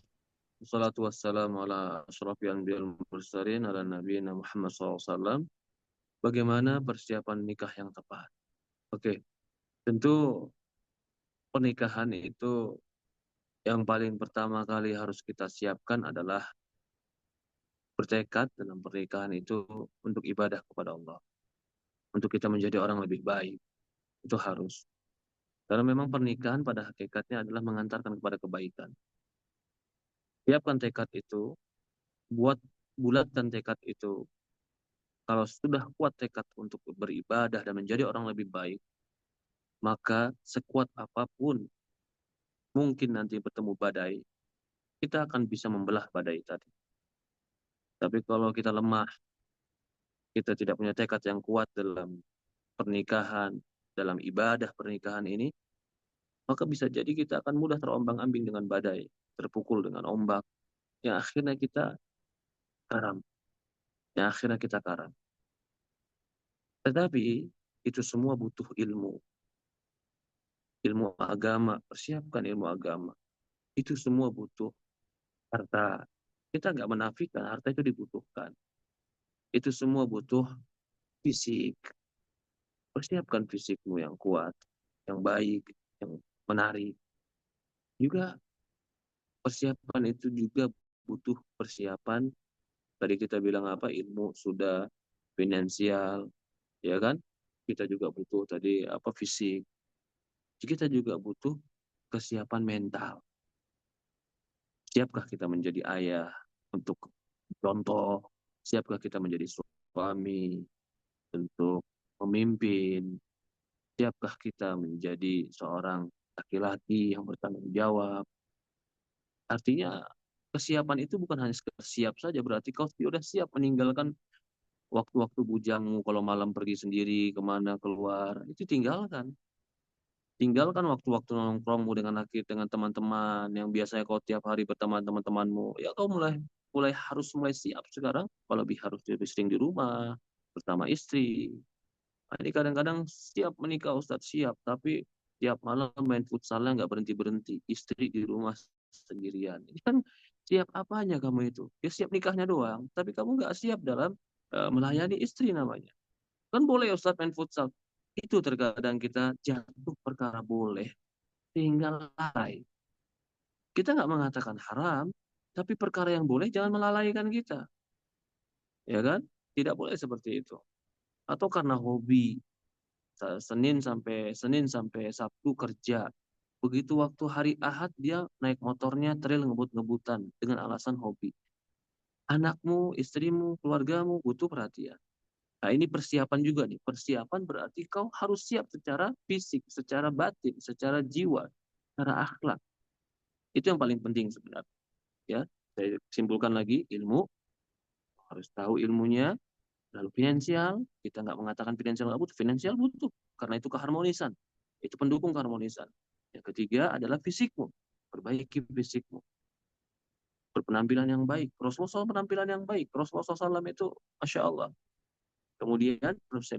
Wassalatu wassalamu ala asyrafil anbiya'il mursalin ala nabiyina Muhammad SAW. Bagaimana persiapan nikah yang tepat? Oke, tentu pernikahan itu yang paling pertama kali harus kita siapkan adalah bertekad dalam pernikahan itu untuk ibadah kepada Allah. Untuk kita menjadi orang lebih baik. Itu harus. Karena memang pernikahan pada hakikatnya adalah mengantarkan kepada kebaikan. Siapkan tekad itu, buat bulatkan tekad itu. Kalau sudah kuat tekad untuk beribadah dan menjadi orang lebih baik, maka sekuat apapun mungkin nanti bertemu badai, kita akan bisa membelah badai tadi. Tapi kalau kita lemah, kita tidak punya tekad yang kuat dalam pernikahan, dalam ibadah pernikahan ini, maka bisa jadi kita akan mudah terombang-ambing dengan badai, terpukul dengan ombak, yang akhirnya kita karam, yang akhirnya kita karam. Tetapi itu semua butuh ilmu, ilmu agama, persiapkan ilmu agama. Itu semua butuh harta. Kita nggak menafikan harta itu dibutuhkan. Itu semua butuh fisik. Persiapkan fisikmu yang kuat, yang baik, yang menarik. Juga persiapan itu juga butuh persiapan. Tadi kita bilang apa? Ilmu sudah, finansial, ya kan? Kita juga butuh tadi apa? Fisik. Kita juga butuh kesiapan mental. Siapkah kita menjadi ayah untuk contoh? Siapkah kita menjadi suami untuk memimpin? Siapkah kita menjadi seorang laki-laki yang bertanggung jawab? Artinya kesiapan itu bukan hanya sekedar siap saja, berarti kau sudah siap meninggalkan waktu-waktu bujangmu kalau malam pergi sendiri kemana keluar, itu tinggalkan. Tinggalkan waktu-waktu nongkrongmu dengan teman-teman yang biasanya kau tiap hari berteman teman-temanmu. Ya kau mulai mulai harus mulai siap sekarang, kalau lebih harus lebih sering di rumah. bersama istri. Nah, ini kadang-kadang siap menikah Ustadz, siap, tapi tiap malam main futsalnya nggak berhenti-berhenti. Istri di rumah sendirian. Ini kan siap apanya kamu itu? Ya siap nikahnya doang, tapi kamu nggak siap dalam melayani istri namanya. Kan boleh Ustadz main futsal. Itu terkadang kita jatuh perkara boleh, sehingga lalai. Kita nggak mengatakan haram, tapi perkara yang boleh jangan melalaikan kita. Ya kan? Tidak boleh seperti itu. Atau karena hobi, Senin sampai Sabtu kerja. Begitu waktu hari Ahad dia naik motornya trail ngebut-ngebutan dengan alasan hobi. Anakmu, istrimu, keluargamu butuh perhatian. Nah, ini persiapan juga nih. Persiapan berarti kau harus siap secara fisik, secara batin, secara jiwa, secara akhlak. Itu yang paling penting sebenarnya. Ya, saya simpulkan lagi, ilmu harus tahu ilmunya. Lalu finansial, kita nggak mengatakan finansial nggak butuh, finansial butuh karena itu keharmonisan, itu pendukung keharmonisan. Yang ketiga adalah fisikmu, perbaiki fisikmu, berpenampilan yang baik. Rasulullah SAW penampilan yang baik. Rasulullah SAW itu, masya Allah. Kemudian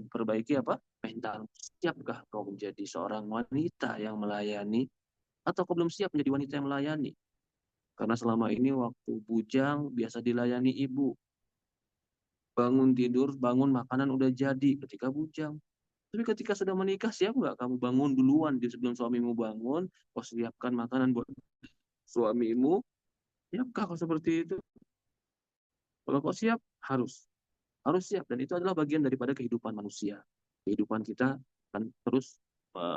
perbaiki apa? Mental. Siapkah kau menjadi seorang wanita yang melayani, atau kau belum siap menjadi wanita yang melayani? Karena selama ini waktu bujang biasa dilayani ibu. Bangun tidur, bangun makanan udah jadi ketika bujang. Tapi ketika sudah menikah, siap nggak kamu bangun duluan di sebelum suamimu bangun, kau siapkan makanan buat suamimu, siapkah kau seperti itu? Kalau kau siap, harus siap, dan itu adalah bagian daripada kehidupan manusia. Kehidupan kita akan terus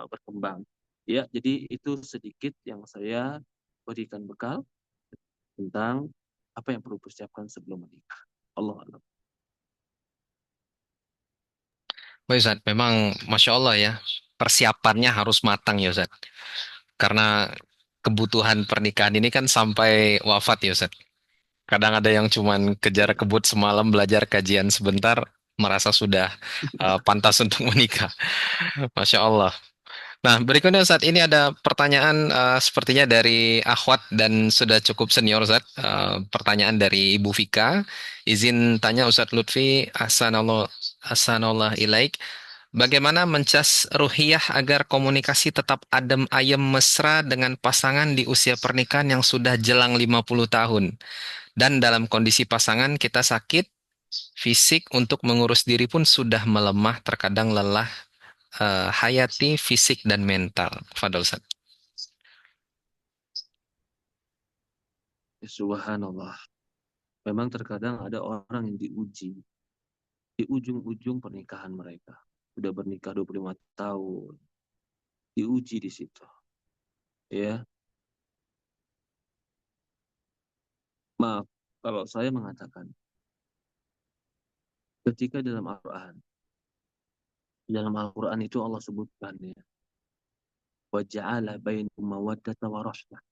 berkembang. Ya, jadi itu sedikit yang saya berikan bekal tentang apa yang perlu persiapkan sebelum menikah. Allah Allah. Baik, Ustaz, memang Masya Allah ya, persiapannya harus matang ya Ustaz. Karena kebutuhan pernikahan ini kan sampai wafat ya Ustaz. Kadang ada yang cuman kejar kebut semalam belajar kajian sebentar, merasa sudah pantas untuk menikah. Masya Allah. Nah, berikutnya saat ini ada pertanyaan sepertinya dari Akhwat dan sudah cukup senior Ustaz. Pertanyaan dari Ibu Vika. Izin tanya Ustadz Lutfi, Ahsanallah ilaik. Bagaimana mencas ruhiyah agar komunikasi tetap adem ayem mesra dengan pasangan di usia pernikahan yang sudah jelang 50 tahun? Dan dalam kondisi pasangan kita sakit, fisik untuk mengurus diri pun sudah melemah, terkadang lelah hayati, fisik, dan mental. Fadol Ustaz. Ya, subhanallah. Memang terkadang ada orang yang diuji di ujung-ujung pernikahan mereka. Sudah bernikah 25 tahun, diuji di situ. Ya, maaf kalau saya mengatakan ketika dalam Al-Qur'an itu Allah sebutkan ya, wa ja'ala bainakum mawaddata wa rahmah.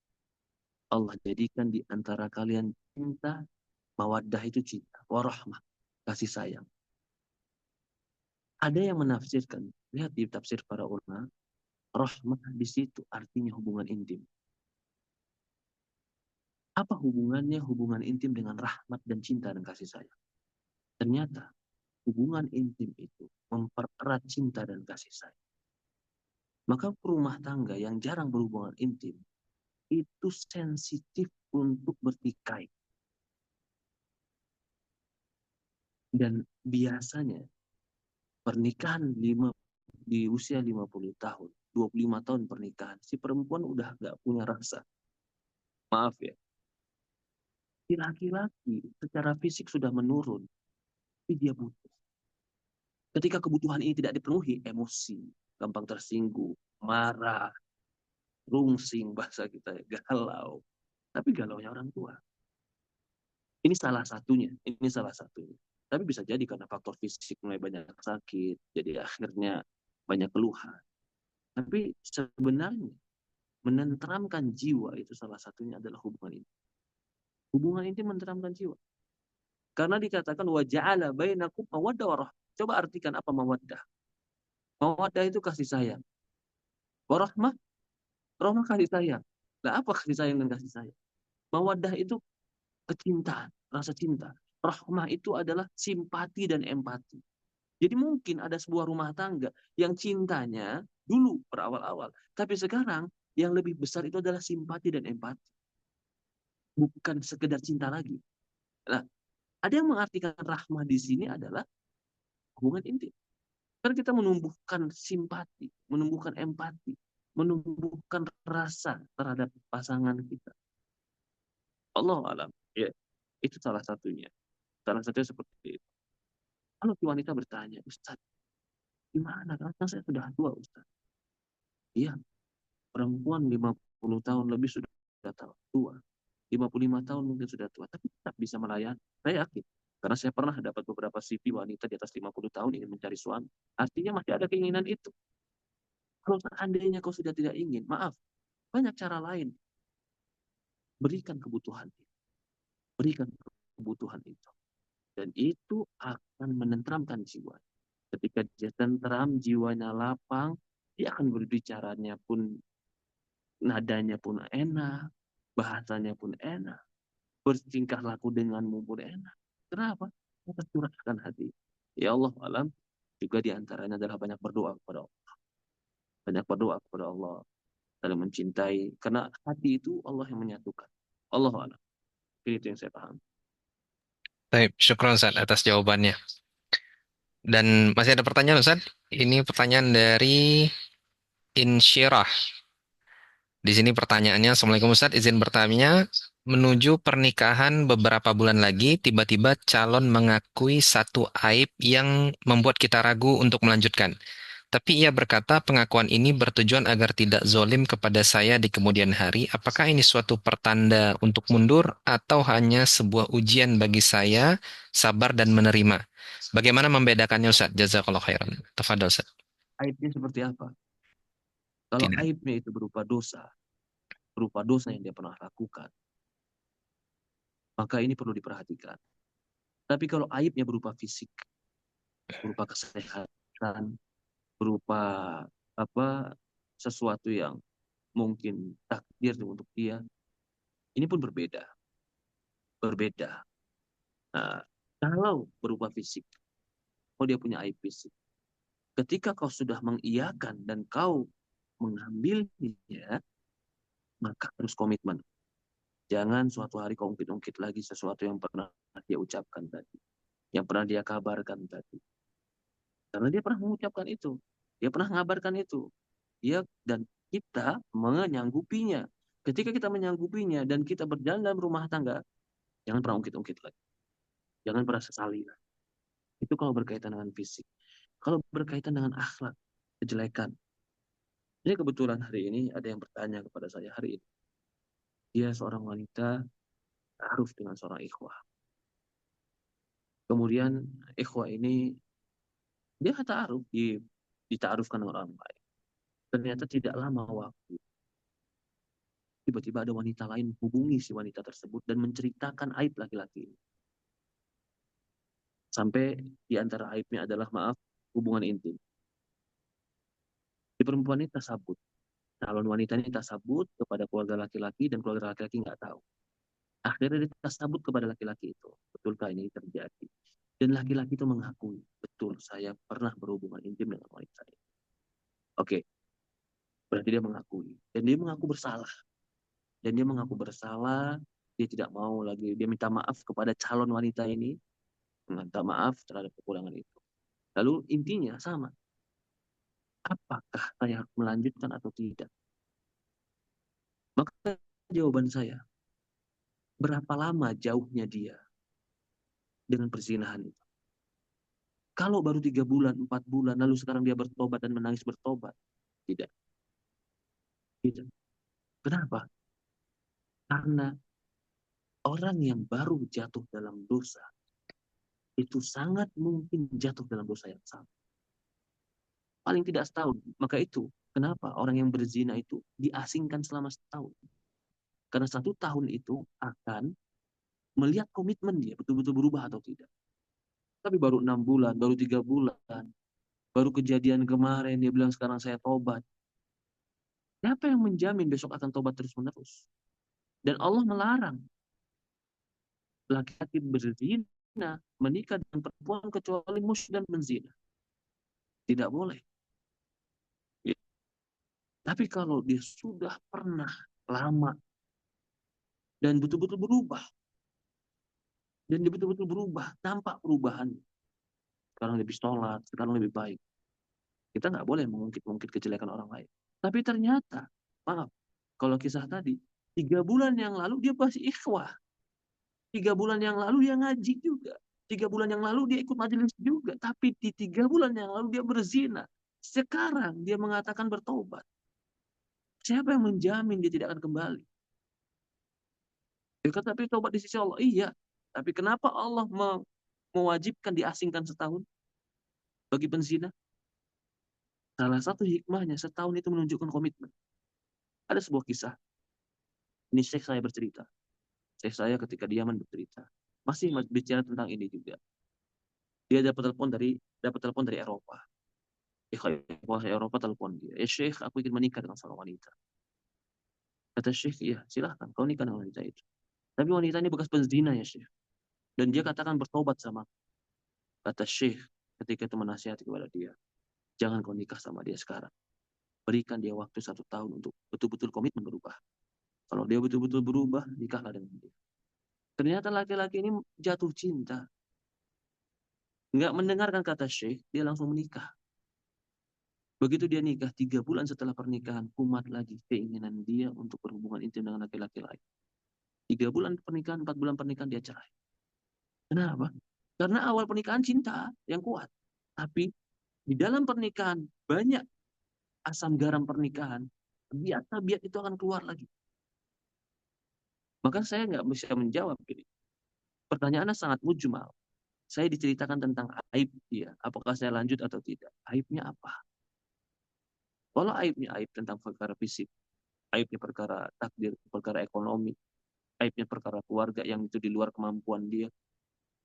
Allah jadikan di antara kalian cinta, mawaddah itu cinta, warahmah, kasih sayang. Ada yang menafsirkan, lihat di tafsir para ulama, rahmah di situ artinya hubungan intim. Apa hubungannya hubungan intim dengan rahmat dan cinta dan kasih sayang? Ternyata hubungan intim itu mempererat cinta dan kasih sayang. Maka rumah tangga yang jarang berhubungan intim itu sensitif untuk bertikai. Dan biasanya pernikahan di usia 50 tahun, 25 tahun pernikahan, si perempuan udah nggak punya rasa. Maaf ya, si laki-laki secara fisik sudah menurun, tapi dia butuh. Ketika kebutuhan ini tidak dipenuhi, emosi, gampang tersinggung, marah, rungsing bahasa kita, galau. Tapi galaunya orang tua. Ini salah satunya, ini salah satunya. Tapi bisa jadi karena faktor fisik mulai banyak sakit, jadi akhirnya banyak keluhan. Tapi sebenarnya menenteramkan jiwa itu salah satunya adalah hubungan ini. Hubungan ini menenteramkan jiwa. Karena dikatakan wa ja'ala bainakum mawaddah warahmah. Coba artikan apa mawaddah. Mawaddah itu kasih sayang. Warahmah, rahmah kasih sayang. Nah, apa kasih sayang dan kasih sayang? Mawaddah itu kecintaan, rasa cinta. Rahmah itu adalah simpati dan empati. Jadi mungkin ada sebuah rumah tangga yang cintanya dulu berawal-awal, tapi sekarang yang lebih besar itu adalah simpati dan empati, bukan sekedar cinta lagi. Nah, ada yang mengartikan rahmah di sini adalah hubungan intim. Karena kita menumbuhkan simpati, menumbuhkan empati, menumbuhkan rasa terhadap pasangan kita. Allah alam. Ya, itu salah satunya. Salah satunya seperti itu. Kalau si wanita bertanya, Ustaz, gimana? Karena saya sudah tua, Ustaz. Iya, perempuan 50 tahun lebih sudah tua. 55 tahun mungkin sudah tua, tapi tetap bisa melayani. Saya yakin. Karena saya pernah dapat beberapa CV wanita di atas 50 tahun ingin mencari suami. Artinya masih ada keinginan itu. Kalau seandainya kau sudah tidak ingin, maaf, banyak cara lain. Berikan kebutuhan. Berikan kebutuhan itu. Dan itu akan menenteramkan jiwa. Ketika dia tentram, jiwanya lapang, dia akan berbicaranya pun, nadanya pun enak, bahasanya pun enak, bertingkah laku denganmu pun enak. Kenapa? Kita curahkan hati. Ya Allah alam, juga diantaranya adalah banyak berdoa kepada Allah. Banyak berdoa kepada Allah, saling mencintai. Karena hati itu Allah yang menyatukan. Allah alam. Itu yang saya paham. Baik, syukron Ustaz atas jawabannya. Dan masih ada pertanyaan Ustaz? Ini pertanyaan dari Insyirah. Di sini pertanyaannya, Assalamualaikum Ustaz, izin bertanya, menuju pernikahan beberapa bulan lagi, tiba-tiba calon mengakui satu aib yang membuat kita ragu untuk melanjutkan. Tapi ia berkata pengakuan ini bertujuan agar tidak zolim kepada saya di kemudian hari. Apakah ini suatu pertanda untuk mundur atau hanya sebuah ujian bagi saya sabar dan menerima? Bagaimana membedakannya Ustaz? Jazakallah khairan. Tafadhol Ustaz. Aibnya seperti apa? Kalau Tidak. aibnya itu berupa dosa yang dia pernah lakukan, maka ini perlu diperhatikan. Tapi kalau aibnya berupa fisik, berupa kesehatan, berupa apa sesuatu yang mungkin takdir untuk dia, ini pun berbeda, berbeda. Nah, kalau berupa fisik, kalau dia punya aib fisik, ketika kau sudah mengiyakan dan kau mengambilnya, maka harus komitmen. Jangan suatu hari kau ungkit-ungkit lagi sesuatu yang pernah dia ucapkan tadi, yang pernah dia kabarkan tadi. Karena dia pernah mengucapkan itu, dia pernah mengabarkan itu. Dia dan kita menyanggupinya. Ketika kita menyanggupinya dan kita berjalan dalam rumah tangga, jangan pernah ungkit-ungkit lagi. Jangan pernah sesali lagi. Itu kalau berkaitan dengan fisik. Kalau berkaitan dengan akhlak, kejelekan. Ini kebetulan hari ini ada yang bertanya kepada saya hari ini. Dia seorang wanita ta'aruf dengan seorang ikhwah. Kemudian ikhwah ini dia ta'aruf, dita'arufkan dengan orang lain. Ternyata tidak lama waktu. Tiba-tiba ada wanita lain hubungi si wanita tersebut dan menceritakan aib laki-laki. Sampai di antara aibnya adalah maaf, hubungan intim. Si perempuan ini tersabut. Calon wanita ini tersabut kepada keluarga laki-laki dan keluarga laki-laki nggak tahu. Akhirnya dia tersabut kepada laki-laki itu. Betulkah ini terjadi? Dan laki-laki itu mengakui, betul saya pernah berhubungan intim dengan wanita ini. Oke, berarti dia mengakui. Dan dia mengaku bersalah. Dan dia mengaku bersalah, dia tidak mau lagi, dia minta maaf kepada calon wanita ini, minta maaf terhadap kekurangan itu. Lalu intinya sama, apakah saya harus melanjutkan atau tidak? Maka jawaban saya, berapa lama jauhnya dia dengan perzinahan itu? Kalau baru 3 bulan, 4 bulan, lalu sekarang dia bertobat dan menangis bertobat. Tidak. Tidak. Kenapa? Karena orang yang baru jatuh dalam dosa, itu sangat mungkin jatuh dalam dosa yang sama. Paling tidak setahun. Maka itu, kenapa orang yang berzina itu diasingkan selama setahun? Karena 1 tahun itu akan melihat komitmen dia, betul-betul berubah atau tidak. Tapi baru 6 bulan, baru 3 bulan, baru kejadian kemarin, dia bilang sekarang saya tobat. Siapa yang menjamin besok akan tobat terus-menerus? Dan Allah melarang laki-laki berzina menikah dengan perempuan kecuali musyrik dan menzina. Tidak boleh. Ya. Tapi kalau dia sudah pernah lama dan betul-betul berubah, dan dia betul-betul berubah, tampak perubahan. Sekarang lebih sholat, sekarang lebih baik. Kita nggak boleh mengungkit-ungkit kejelekan orang lain. Tapi ternyata, maaf, kalau kisah tadi, 3 bulan yang lalu dia masih ikhwah. 3 bulan yang lalu dia ngaji juga. 3 bulan yang lalu dia ikut majelis juga. Tapi di 3 bulan yang lalu dia berzina. Sekarang dia mengatakan bertobat. Siapa yang menjamin dia tidak akan kembali? Ya, tapi tobat di sisi Allah. Iya. Tapi kenapa Allah mewajibkan diasingkan setahun bagi penzina? Salah satu hikmahnya setahun itu menunjukkan komitmen. Ada sebuah kisah. Ini Syekh saya bercerita. Syekh saya ketika di Yaman bercerita. Masih bicara tentang ini juga. Dia dapat telepon dari Eropa. Ikhwah Eropa telepon dia. Syekh, aku ingin menikah dengan seorang wanita. Kata Syekh, iya silahkan kau nikah dengan wanita itu. Tapi wanita ini bekas penzina ya Syekh. Dan dia katakan bertobat sama. Kata Syekh ketika itu menasihati kepada dia. Jangan kau nikah sama dia sekarang. Berikan dia waktu 1 tahun untuk betul-betul komitmen berubah. Kalau dia betul-betul berubah, nikahlah dengan dia. Ternyata laki-laki ini jatuh cinta. Nggak mendengarkan kata Syekh, dia langsung menikah. Begitu dia nikah, 3 bulan setelah pernikahan, kumat lagi keinginan dia untuk berhubungan intim dengan laki-laki lain. 3 bulan pernikahan, 4 bulan pernikahan, dia cerai. Kenapa? Karena awal pernikahan cinta yang kuat. Tapi di dalam pernikahan, banyak asam garam pernikahan, tabiat-tabiat itu akan keluar lagi. Maka saya nggak bisa menjawab ini. Pertanyaannya sangat mujmal. Saya diceritakan tentang aib dia. Apakah saya lanjut atau tidak? Aibnya apa? Kalau aibnya aib tentang perkara fisik, aibnya perkara takdir, perkara ekonomi, aibnya perkara keluarga yang itu di luar kemampuan dia.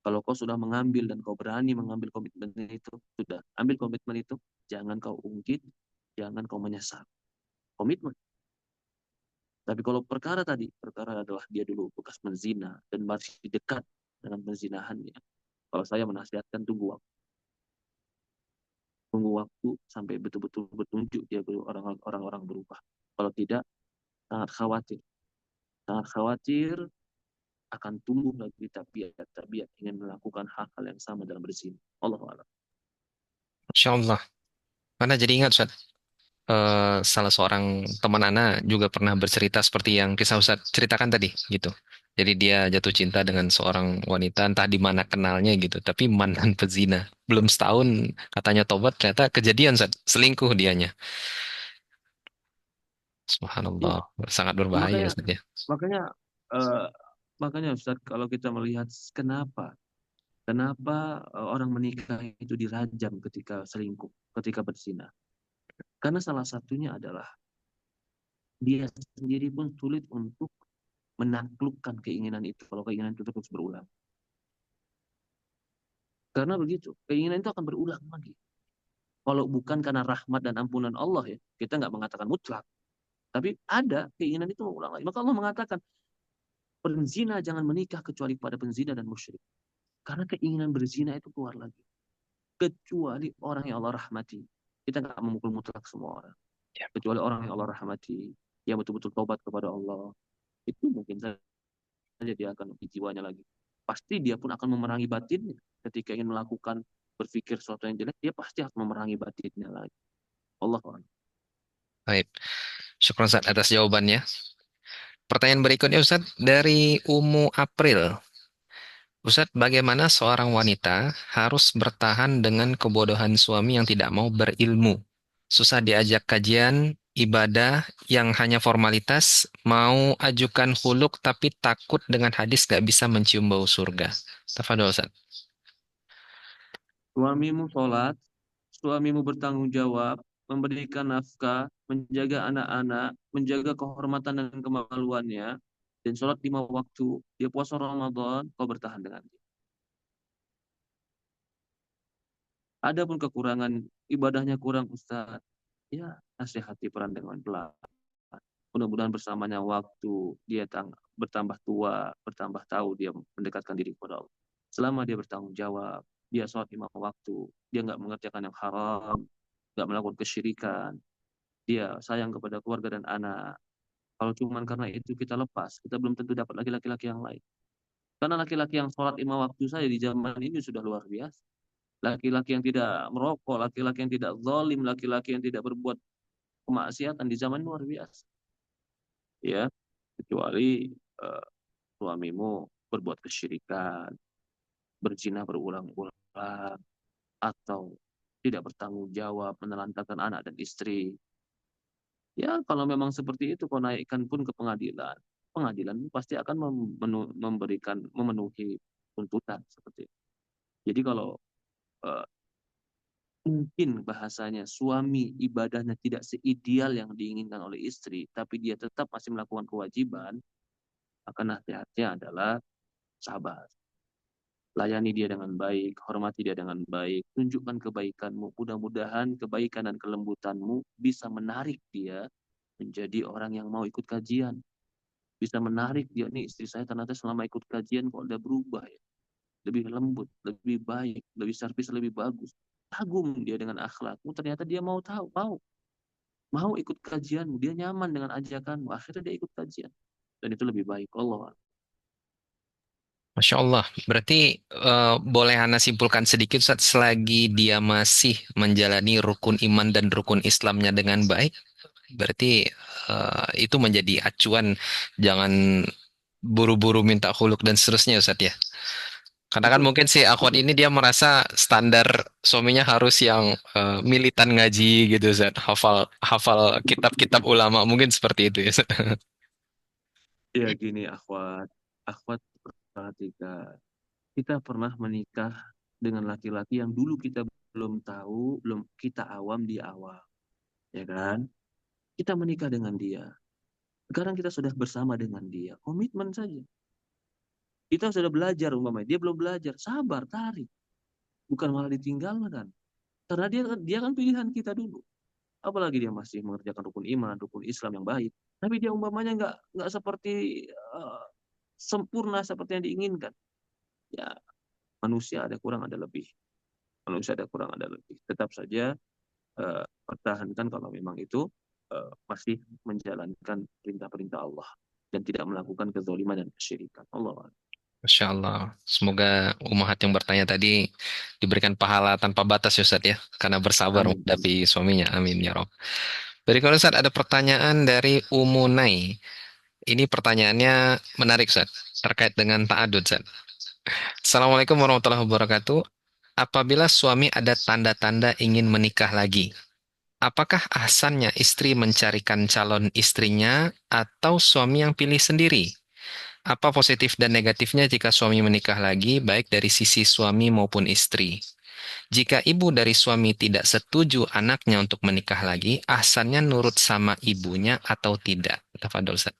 Kalau kau sudah mengambil dan kau berani mengambil komitmen itu, sudah ambil komitmen itu, jangan kau ungkit, jangan kau menyesal. Komitmen. Tapi kalau perkara adalah dia dulu bekas menzina dan masih dekat dengan penzinahannya. Kalau saya menasihatkan tunggu waktu sampai betul-betul bertunjuk dia orang-orang berubah. Kalau tidak, sangat khawatir. Sangat khawatir akan tumbuh lagi tabiat-tabiat ingin melakukan hal-hal yang sama dalam berzina. Allahu a'lam. Masya Allah. Karena jadi ingat Ustaz, salah seorang teman Ana juga pernah bercerita seperti yang kisah Ustaz ceritakan tadi gitu. Jadi dia jatuh cinta dengan seorang wanita entah di mana kenalnya gitu, tapi mantan pezina. Belum setahun katanya tobat, ternyata kejadian Ustaz, selingkuh dianya. Ya, Subhanallah, sangat berbahaya makanya Ustaz ya. makanya eh, makanya Ustaz, kalau kita melihat kenapa kenapa orang menikah itu dirajam ketika selingkuh, ketika berzina. Karena salah satunya adalah dia sendiri pun sulit untuk menaklukkan keinginan itu kalau keinginan itu terus berulang. Karena begitu, keinginan itu akan berulang lagi. Kalau bukan karena rahmat dan ampunan Allah ya, kita nggak mengatakan mutlak. Tapi ada keinginan itu berulang lagi. Maka Allah mengatakan, penzina jangan menikah kecuali pada penzina dan musyrik. Karena keinginan berzina itu keluar lagi. Kecuali orang yang Allah rahmati. Kita nggak memukul mutlak semua orang. Ya, Kecuali orang yang Allah rahmati, yang betul-betul taubat kepada Allah. Itu mungkin saja dia akan di jiwanya lagi. Pasti dia pun akan memerangi batinnya. Ketika ingin melakukan, berpikir sesuatu yang jelek, dia pasti akan memerangi batinnya lagi. Allah. baik. Syukron Ustaz atas jawabannya. Pertanyaan berikutnya Ustaz dari Umu April. Ustaz, bagaimana seorang wanita harus bertahan dengan kebodohan suami yang tidak mau berilmu? Susah diajak kajian, ibadah yang hanya formalitas, mau ajukan huluk tapi takut dengan hadis gak bisa mencium bau surga. Tafadol Ustaz. Suamimu sholat, suamimu bertanggung jawab, memberikan nafkah, menjaga anak-anak, menjaga kehormatan dan kemaluannya, dan sholat 5 waktu, dia puasa Ramadan, kau bertahan dengan dia. Adapun kekurangan, ibadahnya kurang Ustaz, ya nasihati peran dengan pelan. Mudah-mudahan bersamanya waktu, dia bertambah tua, bertambah tahu dia mendekatkan diri kepada Allah. Selama dia bertanggung jawab, dia sholat 5 waktu, dia nggak mengerjakan yang haram, nggak melakukan kesyirikan, dia sayang kepada keluarga dan anak. Kalau cuma karena itu kita lepas, kita belum tentu dapat laki-laki yang lain. Karena laki-laki yang sholat 5 waktu saja di zaman ini sudah luar biasa. Laki-laki yang tidak merokok, laki-laki yang tidak zalim, laki-laki yang tidak berbuat kemaksiatan di zaman ini luar biasa. Ya, kecuali eh, suamimu berbuat kesyirikan, berzina berulang-ulang, atau tidak bertanggung jawab, menelantarkan anak dan istri. Ya, kalau memang seperti itu, kau naikkan pun ke pengadilan, pengadilan pasti akan memenuhi tuntutan seperti itu. Jadi kalau eh, mungkin bahasanya suami ibadahnya tidak seideal yang diinginkan oleh istri, tapi dia tetap masih melakukan kewajiban, maka nasihatnya adalah sabar. Layani dia dengan baik, hormati dia dengan baik, tunjukkan kebaikanmu. Mudah-mudahan kebaikan dan kelembutanmu bisa menarik dia menjadi orang yang mau ikut kajian. Bisa menarik dia, nih istri saya ternyata selama ikut kajian kok udah berubah ya. Lebih lembut, lebih baik, lebih servis, lebih bagus. Kagum dia dengan akhlakmu, ternyata dia mau tahu, mau ikut kajianmu, dia nyaman dengan ajakanmu, akhirnya dia ikut kajian. Dan itu lebih baik, Allah. Masya Allah. Berarti boleh Anda simpulkan sedikit Ustaz, selagi dia masih menjalani rukun iman dan rukun Islamnya dengan baik, berarti itu menjadi acuan, jangan buru-buru minta khuluk dan seterusnya Ustaz ya. Karena kan Betul, mungkin si akhwat betul. ini dia merasa standar suaminya harus yang militan ngaji gitu Ustaz, hafal hafal kitab-kitab ulama mungkin seperti itu ya Ustaz. Ya gini, akhwat. Akhwat perhatikan. Kita pernah menikah dengan laki-laki yang dulu kita belum tahu, belum kita awam di awal, ya kan? Kita menikah dengan dia. Sekarang kita sudah bersama dengan dia. Komitmen saja. Kita sudah belajar umpamanya, dia belum belajar. Sabar, tarik. Bukan malah ditinggalkan. Karena dia kan pilihan kita dulu. Apalagi dia masih mengerjakan rukun iman, rukun Islam yang baik. Tapi dia umpamanya nggak seperti sempurna seperti yang diinginkan. Ya, manusia ada kurang ada lebih. Manusia ada kurang ada lebih. Tetap saja pertahankan kalau memang itu masih menjalankan perintah-perintah Allah dan tidak melakukan kezaliman dan kesyirikan. Allah. Masya Allah. Semoga umahat yang bertanya tadi diberikan pahala tanpa batas ya Ustaz ya. Karena bersabar Amin. menghadapi suaminya. Amin ya Rob. Berikutnya Ustaz ada pertanyaan dari Umunai. Ini pertanyaannya menarik Ustaz. Terkait dengan ta'adud Ustaz. Assalamualaikum warahmatullahi wabarakatuh. Apabila suami ada tanda-tanda ingin menikah lagi, apakah ahsannya istri mencarikan calon istrinya atau suami yang pilih sendiri? Apa positif dan negatifnya jika suami menikah lagi, baik dari sisi suami maupun istri? Jika ibu dari suami tidak setuju anaknya untuk menikah lagi, ahsannya nurut sama ibunya atau tidak? Tafadhol, Ustaz.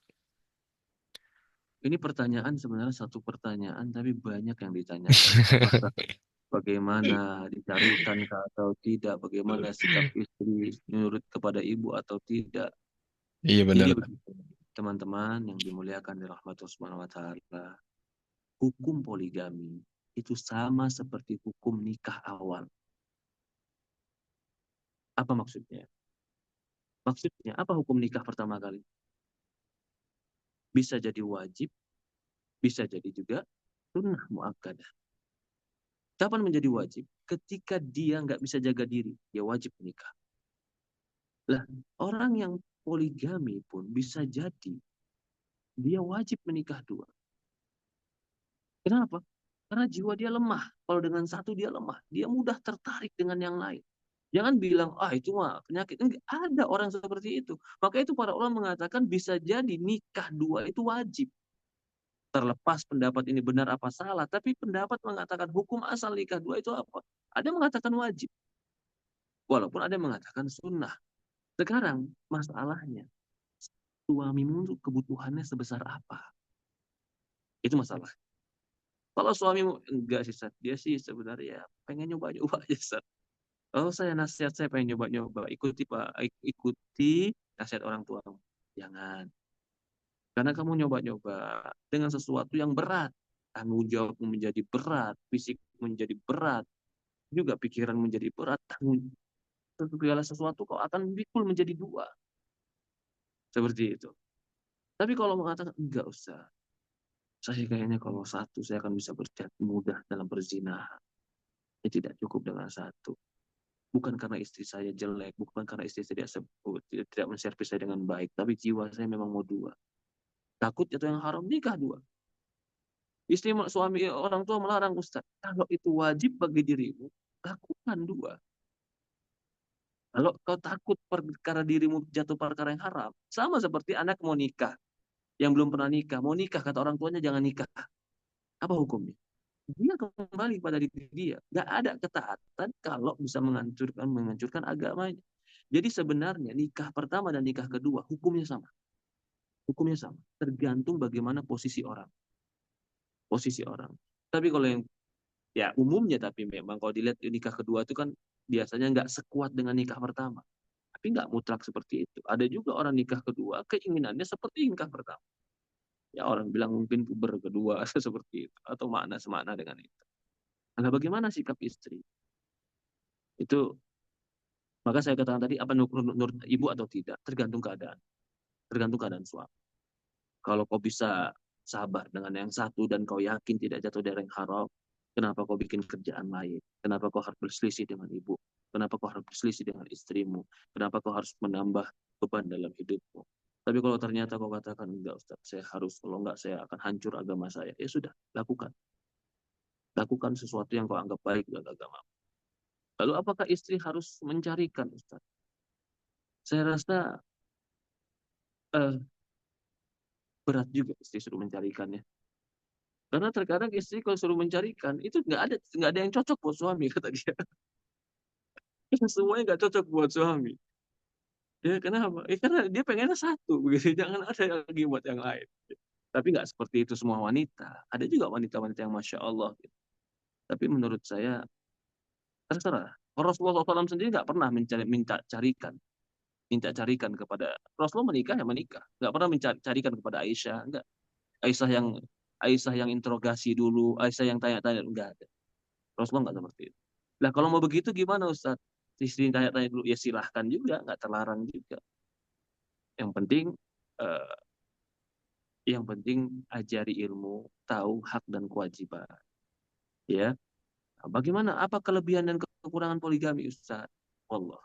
Ini pertanyaan sebenarnya satu pertanyaan, tapi banyak yang ditanyakan. Apakah bagaimana dicarikan atau tidak? Bagaimana sikap istri menurut kepada ibu atau tidak? Iya benar. Jadi begitu, teman-teman yang dimuliakan di rahmat Allah Subhanahu wa taala, hukum poligami itu sama seperti hukum nikah awal. Apa maksudnya? Maksudnya apa hukum nikah pertama kali? Bisa jadi wajib, bisa jadi juga sunnah muakkadah. Kapan menjadi wajib? Ketika dia nggak bisa jaga diri, dia wajib menikah. Lah, orang yang poligami pun bisa jadi dia wajib menikah dua. Kenapa? Karena jiwa dia lemah. Kalau dengan satu dia lemah, dia mudah tertarik dengan yang lain. Jangan bilang, ah itu mah penyakit. Enggak, ada orang seperti itu. Maka itu para ulama mengatakan bisa jadi nikah dua itu wajib. Terlepas pendapat ini benar apa salah, tapi pendapat mengatakan hukum asal nikah dua itu apa? Ada yang mengatakan wajib, walaupun ada yang mengatakan sunnah. Sekarang masalahnya, suamimu itu kebutuhannya sebesar apa? Itu masalah. Kalau suamimu enggak sih, Sat. Dia sih sebenarnya pengen nyoba-nyoba aja, Sat. Oh, saya nasihat saya pengen nyoba-nyoba. Ikuti Pak, ikuti nasihat orang tua. Jangan. Karena kamu nyoba-nyoba dengan sesuatu yang berat. Tanggung jawabmu menjadi berat, fisik menjadi berat. juga pikiran menjadi berat, tanggung segala sesuatu kau akan pikul menjadi dua. Seperti itu. Tapi kalau mengatakan, enggak usah, saya kayaknya kalau satu saya akan bisa berjati mudah dalam berzinahan. Ya tidak cukup dengan satu. Bukan karena istri saya jelek, bukan karena istri saya tidak menservis saya dengan baik, tapi jiwa saya memang mau dua. Takut itu yang haram, nikah dua. Istri suami orang tua melarang, Ustaz. Kalau itu wajib bagi dirimu, lakukan dua. Kalau kau takut perkara dirimu jatuh perkara yang haram, sama seperti anak mau nikah, yang belum pernah nikah, mau nikah, kata orang tuanya jangan nikah. Apa hukumnya? Dia kembali pada diri dia. Gak ada ketaatan kalau bisa menghancurkan agamanya. Jadi sebenarnya nikah pertama dan nikah kedua hukumnya sama. Hukumnya sama. Tergantung bagaimana posisi orang. Posisi orang. Tapi kalau yang ya umumnya, tapi memang kalau dilihat nikah kedua itu kan biasanya nggak sekuat dengan nikah pertama. Tapi nggak mutlak seperti itu. Ada juga orang nikah kedua keinginannya seperti nikah pertama. Ya orang bilang mungkin puber kedua seperti itu atau makna semakna dengan itu. Nah, bagaimana sikap istri? Itu maka saya katakan tadi apa menurut ibu atau tidak tergantung keadaan, tergantung keadaan suami. Kalau kau bisa sabar dengan yang satu dan kau yakin tidak jatuh dari yang haram, kenapa kau bikin kerjaan lain? Kenapa kau harus berselisih dengan ibu? Kenapa kau harus berselisih dengan istrimu? Kenapa kau harus menambah beban dalam hidupmu? Tapi kalau ternyata kau katakan, enggak Ustaz, saya harus, kalau enggak saya akan hancur agama saya. Ya sudah, lakukan. Lakukan sesuatu yang kau anggap baik dalam agama. Lalu apakah istri harus mencarikan, Ustaz? Saya rasa eh, berat juga istri suruh mencarikannya. Karena terkadang istri kalau suruh mencarikan, itu nggak ada yang cocok buat suami, kata dia. Semuanya nggak cocok buat suami. Ya kenapa? Karena dia pengennya satu, begitu. Jangan ada lagi buat yang lain. Tapi nggak seperti itu semua wanita. Ada juga wanita-wanita yang Masya Allah. Gitu. Tapi menurut saya, terserah. Rasulullah SAW sendiri nggak pernah minta carikan kepada Rasulullah, menikah ya menikah. Nggak pernah mencarikan kepada Aisyah. Nggak. Aisyah yang Aisyah yang interogasi dulu, Aisyah yang tanya-tanya, enggak ada. Rasulullah nggak seperti itu. Nah kalau mau begitu gimana Ustaz? Istri tanya-tanya dulu, ya silahkan juga, nggak terlarang juga. Yang penting, eh, yang penting ajari ilmu, tahu hak dan kewajiban. Ya, nah, bagaimana? Apa kelebihan dan kekurangan poligami, Ustaz? Allah,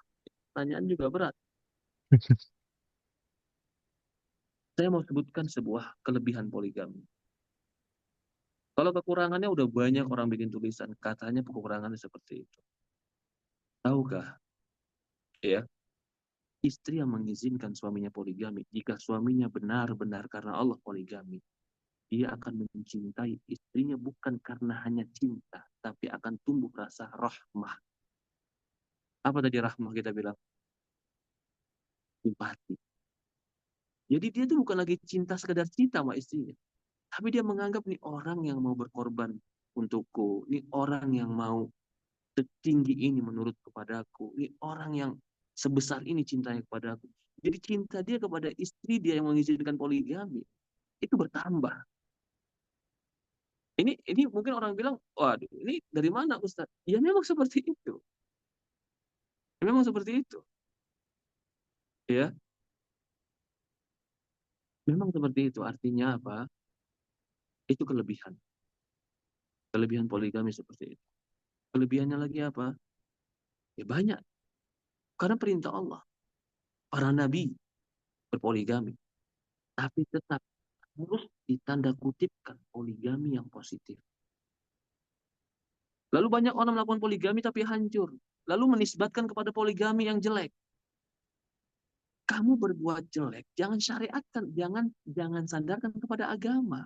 pertanyaan juga berat. Saya mau sebutkan sebuah kelebihan poligami. Kalau kekurangannya udah banyak orang bikin tulisan, katanya kekurangannya seperti itu. Tahukah? Ya, istri yang mengizinkan suaminya poligami, jika suaminya benar-benar karena Allah poligami, dia akan mencintai istrinya bukan karena hanya cinta, tapi akan tumbuh rasa rahmah. Apa tadi rahmah kita bilang? Simpati. Jadi dia tuh bukan lagi cinta sekedar cinta sama istrinya, tapi dia menganggap nih orang yang mau berkorban untukku, nih orang yang mau setinggi ini menurut kepadaku, nih orang yang sebesar ini cintanya kepadaku. Jadi cinta dia kepada istri dia yang mengizinkan poligami itu bertambah. Ini mungkin orang bilang, waduh, ini dari mana Ustaz? Ya memang seperti itu. Memang seperti itu. Ya, memang seperti itu. Artinya apa? Itu kelebihan. Kelebihan poligami seperti itu. Kelebihannya lagi apa? Ya banyak. Karena perintah Allah. Para nabi berpoligami. Tapi tetap harus ditanda kutipkan poligami yang positif. Lalu banyak orang melakukan poligami tapi hancur. Lalu menisbatkan kepada poligami yang jelek. Kamu berbuat jelek, jangan syariatkan, jangan sandarkan kepada agama.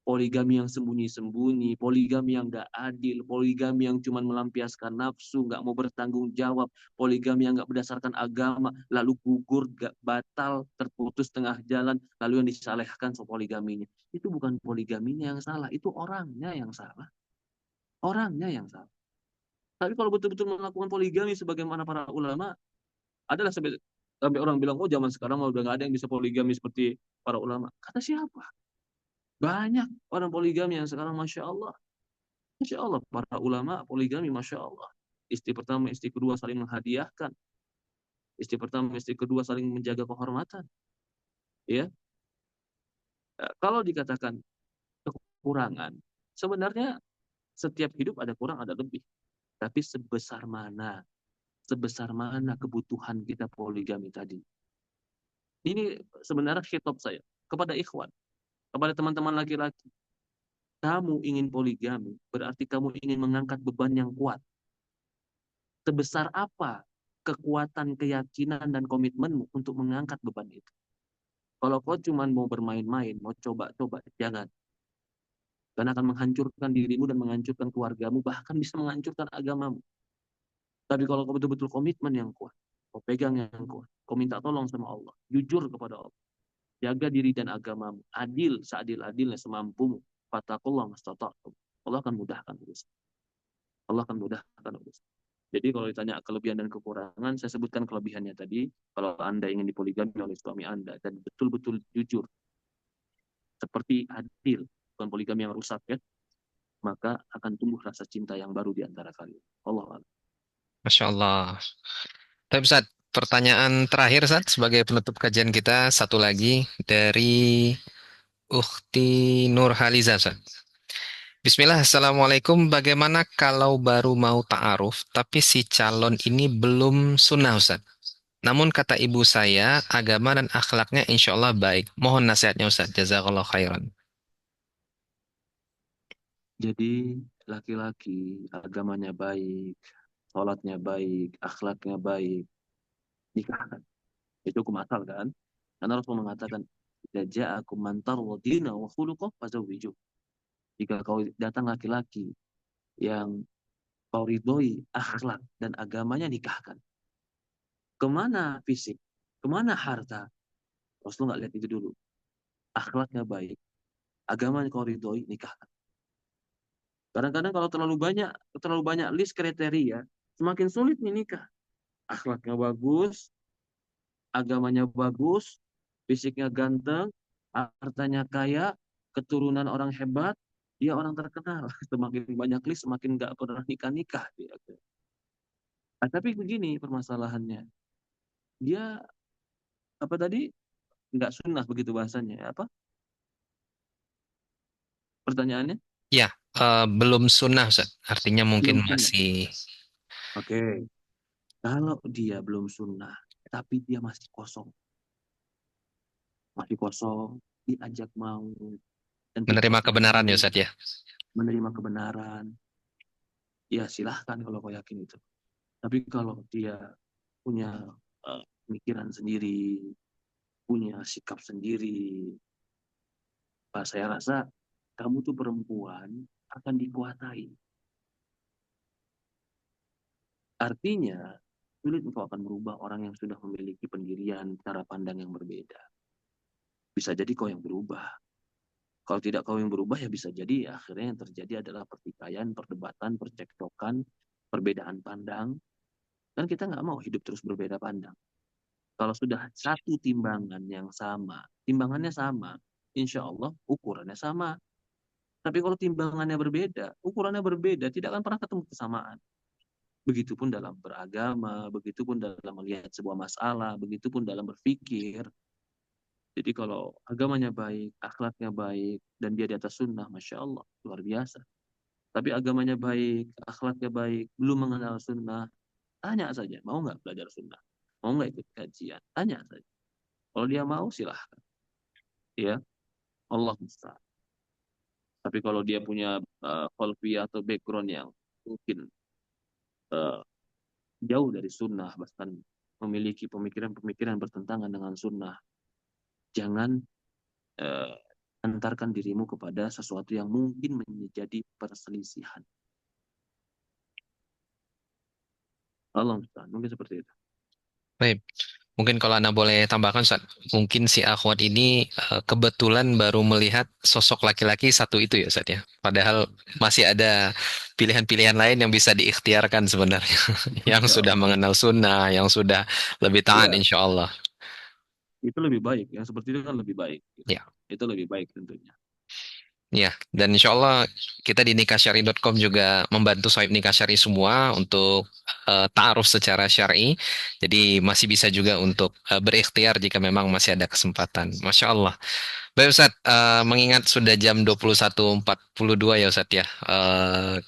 Poligami yang sembunyi-sembunyi, poligami yang nggak adil, poligami yang cuma melampiaskan nafsu, nggak mau bertanggung jawab, poligami yang nggak berdasarkan agama, lalu gugur, nggak batal, terputus tengah jalan, lalu yang disalahkan so poligaminya. Itu bukan poligaminya yang salah, itu orangnya yang salah. Orangnya yang salah. Tapi kalau betul-betul melakukan poligami sebagaimana para ulama, adalah sampai orang bilang, oh zaman sekarang udah nggak ada yang bisa poligami seperti para ulama. Kata siapa? Banyak orang poligami yang sekarang Masya Allah. Masya Allah, para ulama poligami, Masya Allah. Istri pertama, istri kedua saling menghadiahkan. Istri pertama, istri kedua saling menjaga kehormatan. Ya, kalau dikatakan kekurangan, sebenarnya setiap hidup ada kurang, ada lebih. Tapi sebesar mana kebutuhan kita poligami tadi. Ini sebenarnya hitop saya kepada ikhwan, kepada teman-teman laki-laki. Kamu ingin poligami, berarti kamu ingin mengangkat beban yang kuat. Sebesar apa kekuatan, keyakinan, dan komitmenmu untuk mengangkat beban itu? Kalau kau cuma mau bermain-main, mau coba-coba, jangan. Karena akan menghancurkan dirimu dan menghancurkan keluargamu, bahkan bisa menghancurkan agamamu. Tapi kalau kau betul-betul komitmen yang kuat, kau pegang yang kuat, kau minta tolong sama Allah, jujur kepada Allah, jaga diri dan agamamu, adil seadil-adilnya semampumu, fattakullah mastata'tum. Allah akan mudahkan urusan. Allah akan mudahkan urusan. Jadi kalau ditanya kelebihan dan kekurangan, saya sebutkan kelebihannya tadi. Kalau Anda ingin dipoligami oleh suami Anda dan betul-betul jujur, seperti adil, bukan poligami yang rusak ya, maka akan tumbuh rasa cinta yang baru di antara kalian. Allah Allah. Masya Allah. Tapi Ustaz, pertanyaan terakhir Ustaz, sebagai penutup kajian kita, satu lagi dari Ukhti Nurhaliza Ustaz. Bismillah, Assalamualaikum. Bagaimana kalau baru mau ta'aruf, tapi si calon ini belum sunnah Ustaz? Namun kata ibu saya, agama dan akhlaknya insya Allah baik. Mohon nasihatnya Ustaz. Jazakallah khairan. Jadi laki-laki agamanya baik, sholatnya baik, akhlaknya baik, nikahkan. Itu hukum asal kan? Karena Rasul mengatakan, "Idza ja'akum man tardawna wa khuluquhu fazawwijuh." Jika kau datang laki-laki yang kau ridhoi akhlak dan agamanya, nikahkan. Kemana fisik? Kemana harta? Rasul nggak lihat itu dulu. Akhlaknya baik, agamanya kau ridhoi, nikahkan. Kadang-kadang kalau terlalu banyak list kriteria, semakin sulit nih nikah. Akhlaknya bagus, agamanya bagus, fisiknya ganteng, hartanya kaya, keturunan orang hebat, dia orang terkenal. Semakin banyak list, semakin nggak pernah nikah-nikah dia. Tapi begini permasalahannya, dia apa tadi, nggak sunnah begitu bahasanya. Apa pertanyaannya? Ya, belum sunnah Ustaz. Artinya mungkin Belum sunnah. masih Oke, kalau dia belum sunnah, tapi dia masih kosong, diajak mau dan kita menerima harus kebenaran ya memahami, Ustaz ya. menerima kebenaran, ya silahkan kalau kau yakin itu. Tapi kalau dia punya pemikiran sendiri, punya sikap sendiri, saya rasa kamu tuh perempuan akan dikuatai. Artinya, sulit engkau akan merubah orang yang sudah memiliki pendirian, cara pandang yang berbeda. Bisa jadi kau yang berubah. Kalau tidak kau yang berubah, ya bisa jadi ya, akhirnya yang terjadi adalah pertikaian, perdebatan, percekcokan, perbedaan pandang. Dan kita nggak mau hidup terus berbeda pandang. Kalau sudah satu timbangan yang sama, timbangannya sama, insya Allah ukurannya sama. Tapi kalau timbangannya berbeda, ukurannya berbeda, tidak akan pernah ketemu kesamaan. Begitupun dalam beragama, begitupun dalam melihat sebuah masalah, begitupun dalam berpikir. Jadi kalau agamanya baik, akhlaknya baik, dan dia di atas sunnah, Masya Allah, luar biasa. Tapi agamanya baik, akhlaknya baik, belum mengenal sunnah, tanya saja, mau nggak belajar sunnah? Mau nggak ikut kajian? Tanya saja. Kalau dia mau, silahkan. Ya, Allah musta'an. Tapi kalau dia punya khalfiyah atau background yang mungkin uh, jauh dari sunnah, bahkan memiliki pemikiran-pemikiran bertentangan dengan sunnah, jangan uh, antarkan dirimu kepada sesuatu yang mungkin menjadi perselisihan. Allah musta'an. Mungkin seperti itu. Baik. Mungkin kalau Anda boleh tambahkan, Ustaz, mungkin si akhwat ini kebetulan baru melihat sosok laki-laki satu itu ya, Ustaz ya. Padahal masih ada pilihan-pilihan lain yang bisa diikhtiarkan sebenarnya. Yang Masya sudah Allah. mengenal sunnah, yang sudah lebih taat Ya, insya Allah. itu lebih baik. Yang seperti itu kan lebih baik. Gitu. Ya, Itu lebih baik tentunya. Ya, dan insya Allah kita di nikahsyari.com juga membantu Sohib Nikah Syari semua untuk ta'aruf secara syari. Jadi masih bisa juga untuk berikhtiar jika memang masih ada kesempatan. Masya Allah. Baik Ustadz, mengingat sudah jam 21.42 ya Ustadz ya,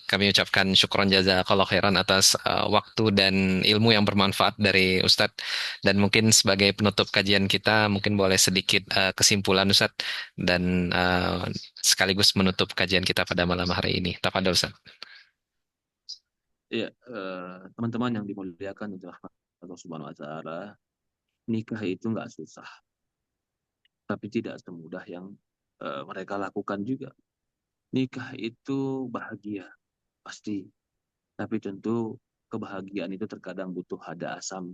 kami ucapkan syukron jazakallah khairan atas waktu dan ilmu yang bermanfaat dari Ustadz. Dan mungkin sebagai penutup kajian kita, mungkin boleh sedikit kesimpulan Ustadz, dan sekaligus menutup kajian kita pada malam hari ini. Tafadhol Ustadz. Ya, teman-teman yang dimuliakan oleh rahmat Allah Subhanahu Wa Taala, nikah itu nggak susah, tapi tidak semudah yang mereka lakukan juga. Nikah itu bahagia, pasti. Tapi tentu kebahagiaan itu terkadang butuh ada asam,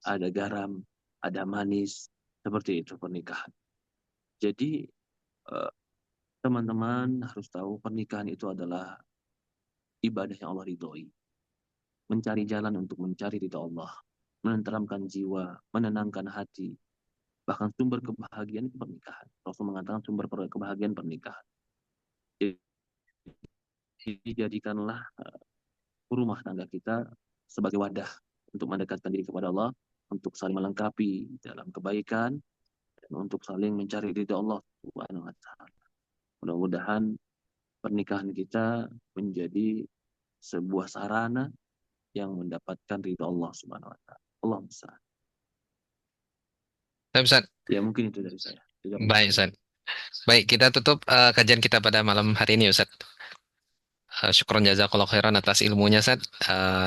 ada garam, ada manis. Seperti itu pernikahan. Jadi eh, teman-teman harus tahu pernikahan itu adalah ibadah yang Allah ridhoi. Mencari jalan untuk mencari ridha Allah. Menenteramkan jiwa, menenangkan hati. Bahkan sumber kebahagiaan itu pernikahan. Rasul mengatakan sumber kebahagiaan pernikahan. Jadi jadikanlah rumah tangga kita sebagai wadah untuk mendekatkan diri kepada Allah, untuk saling melengkapi dalam kebaikan, dan untuk saling mencari ridha Allah Subhanahu wa taala. Mudah-mudahan pernikahan kita menjadi sebuah sarana yang mendapatkan ridha Allah Subhanahu wa taala. Allah besar. Baik Ustadz. Ya mungkin itu dari saya. Jazakumullah Baik khair. Ustadz. Baik, kita tutup kajian kita pada malam hari ini Ustadz. Syukron jazakallahu khairan atas ilmunya Ustaz.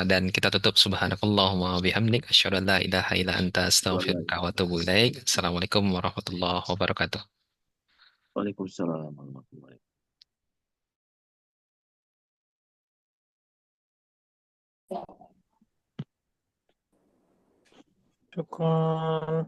Dan kita tutup subhanakallahumma wa bihamdik asyhadu an la ilaha illa anta astaghfiruka wa atubu ilaik. Assalamualaikum warahmatullahi wabarakatuh. Waalaikumsalam warahmatullahi wabarakatuh. شكرا.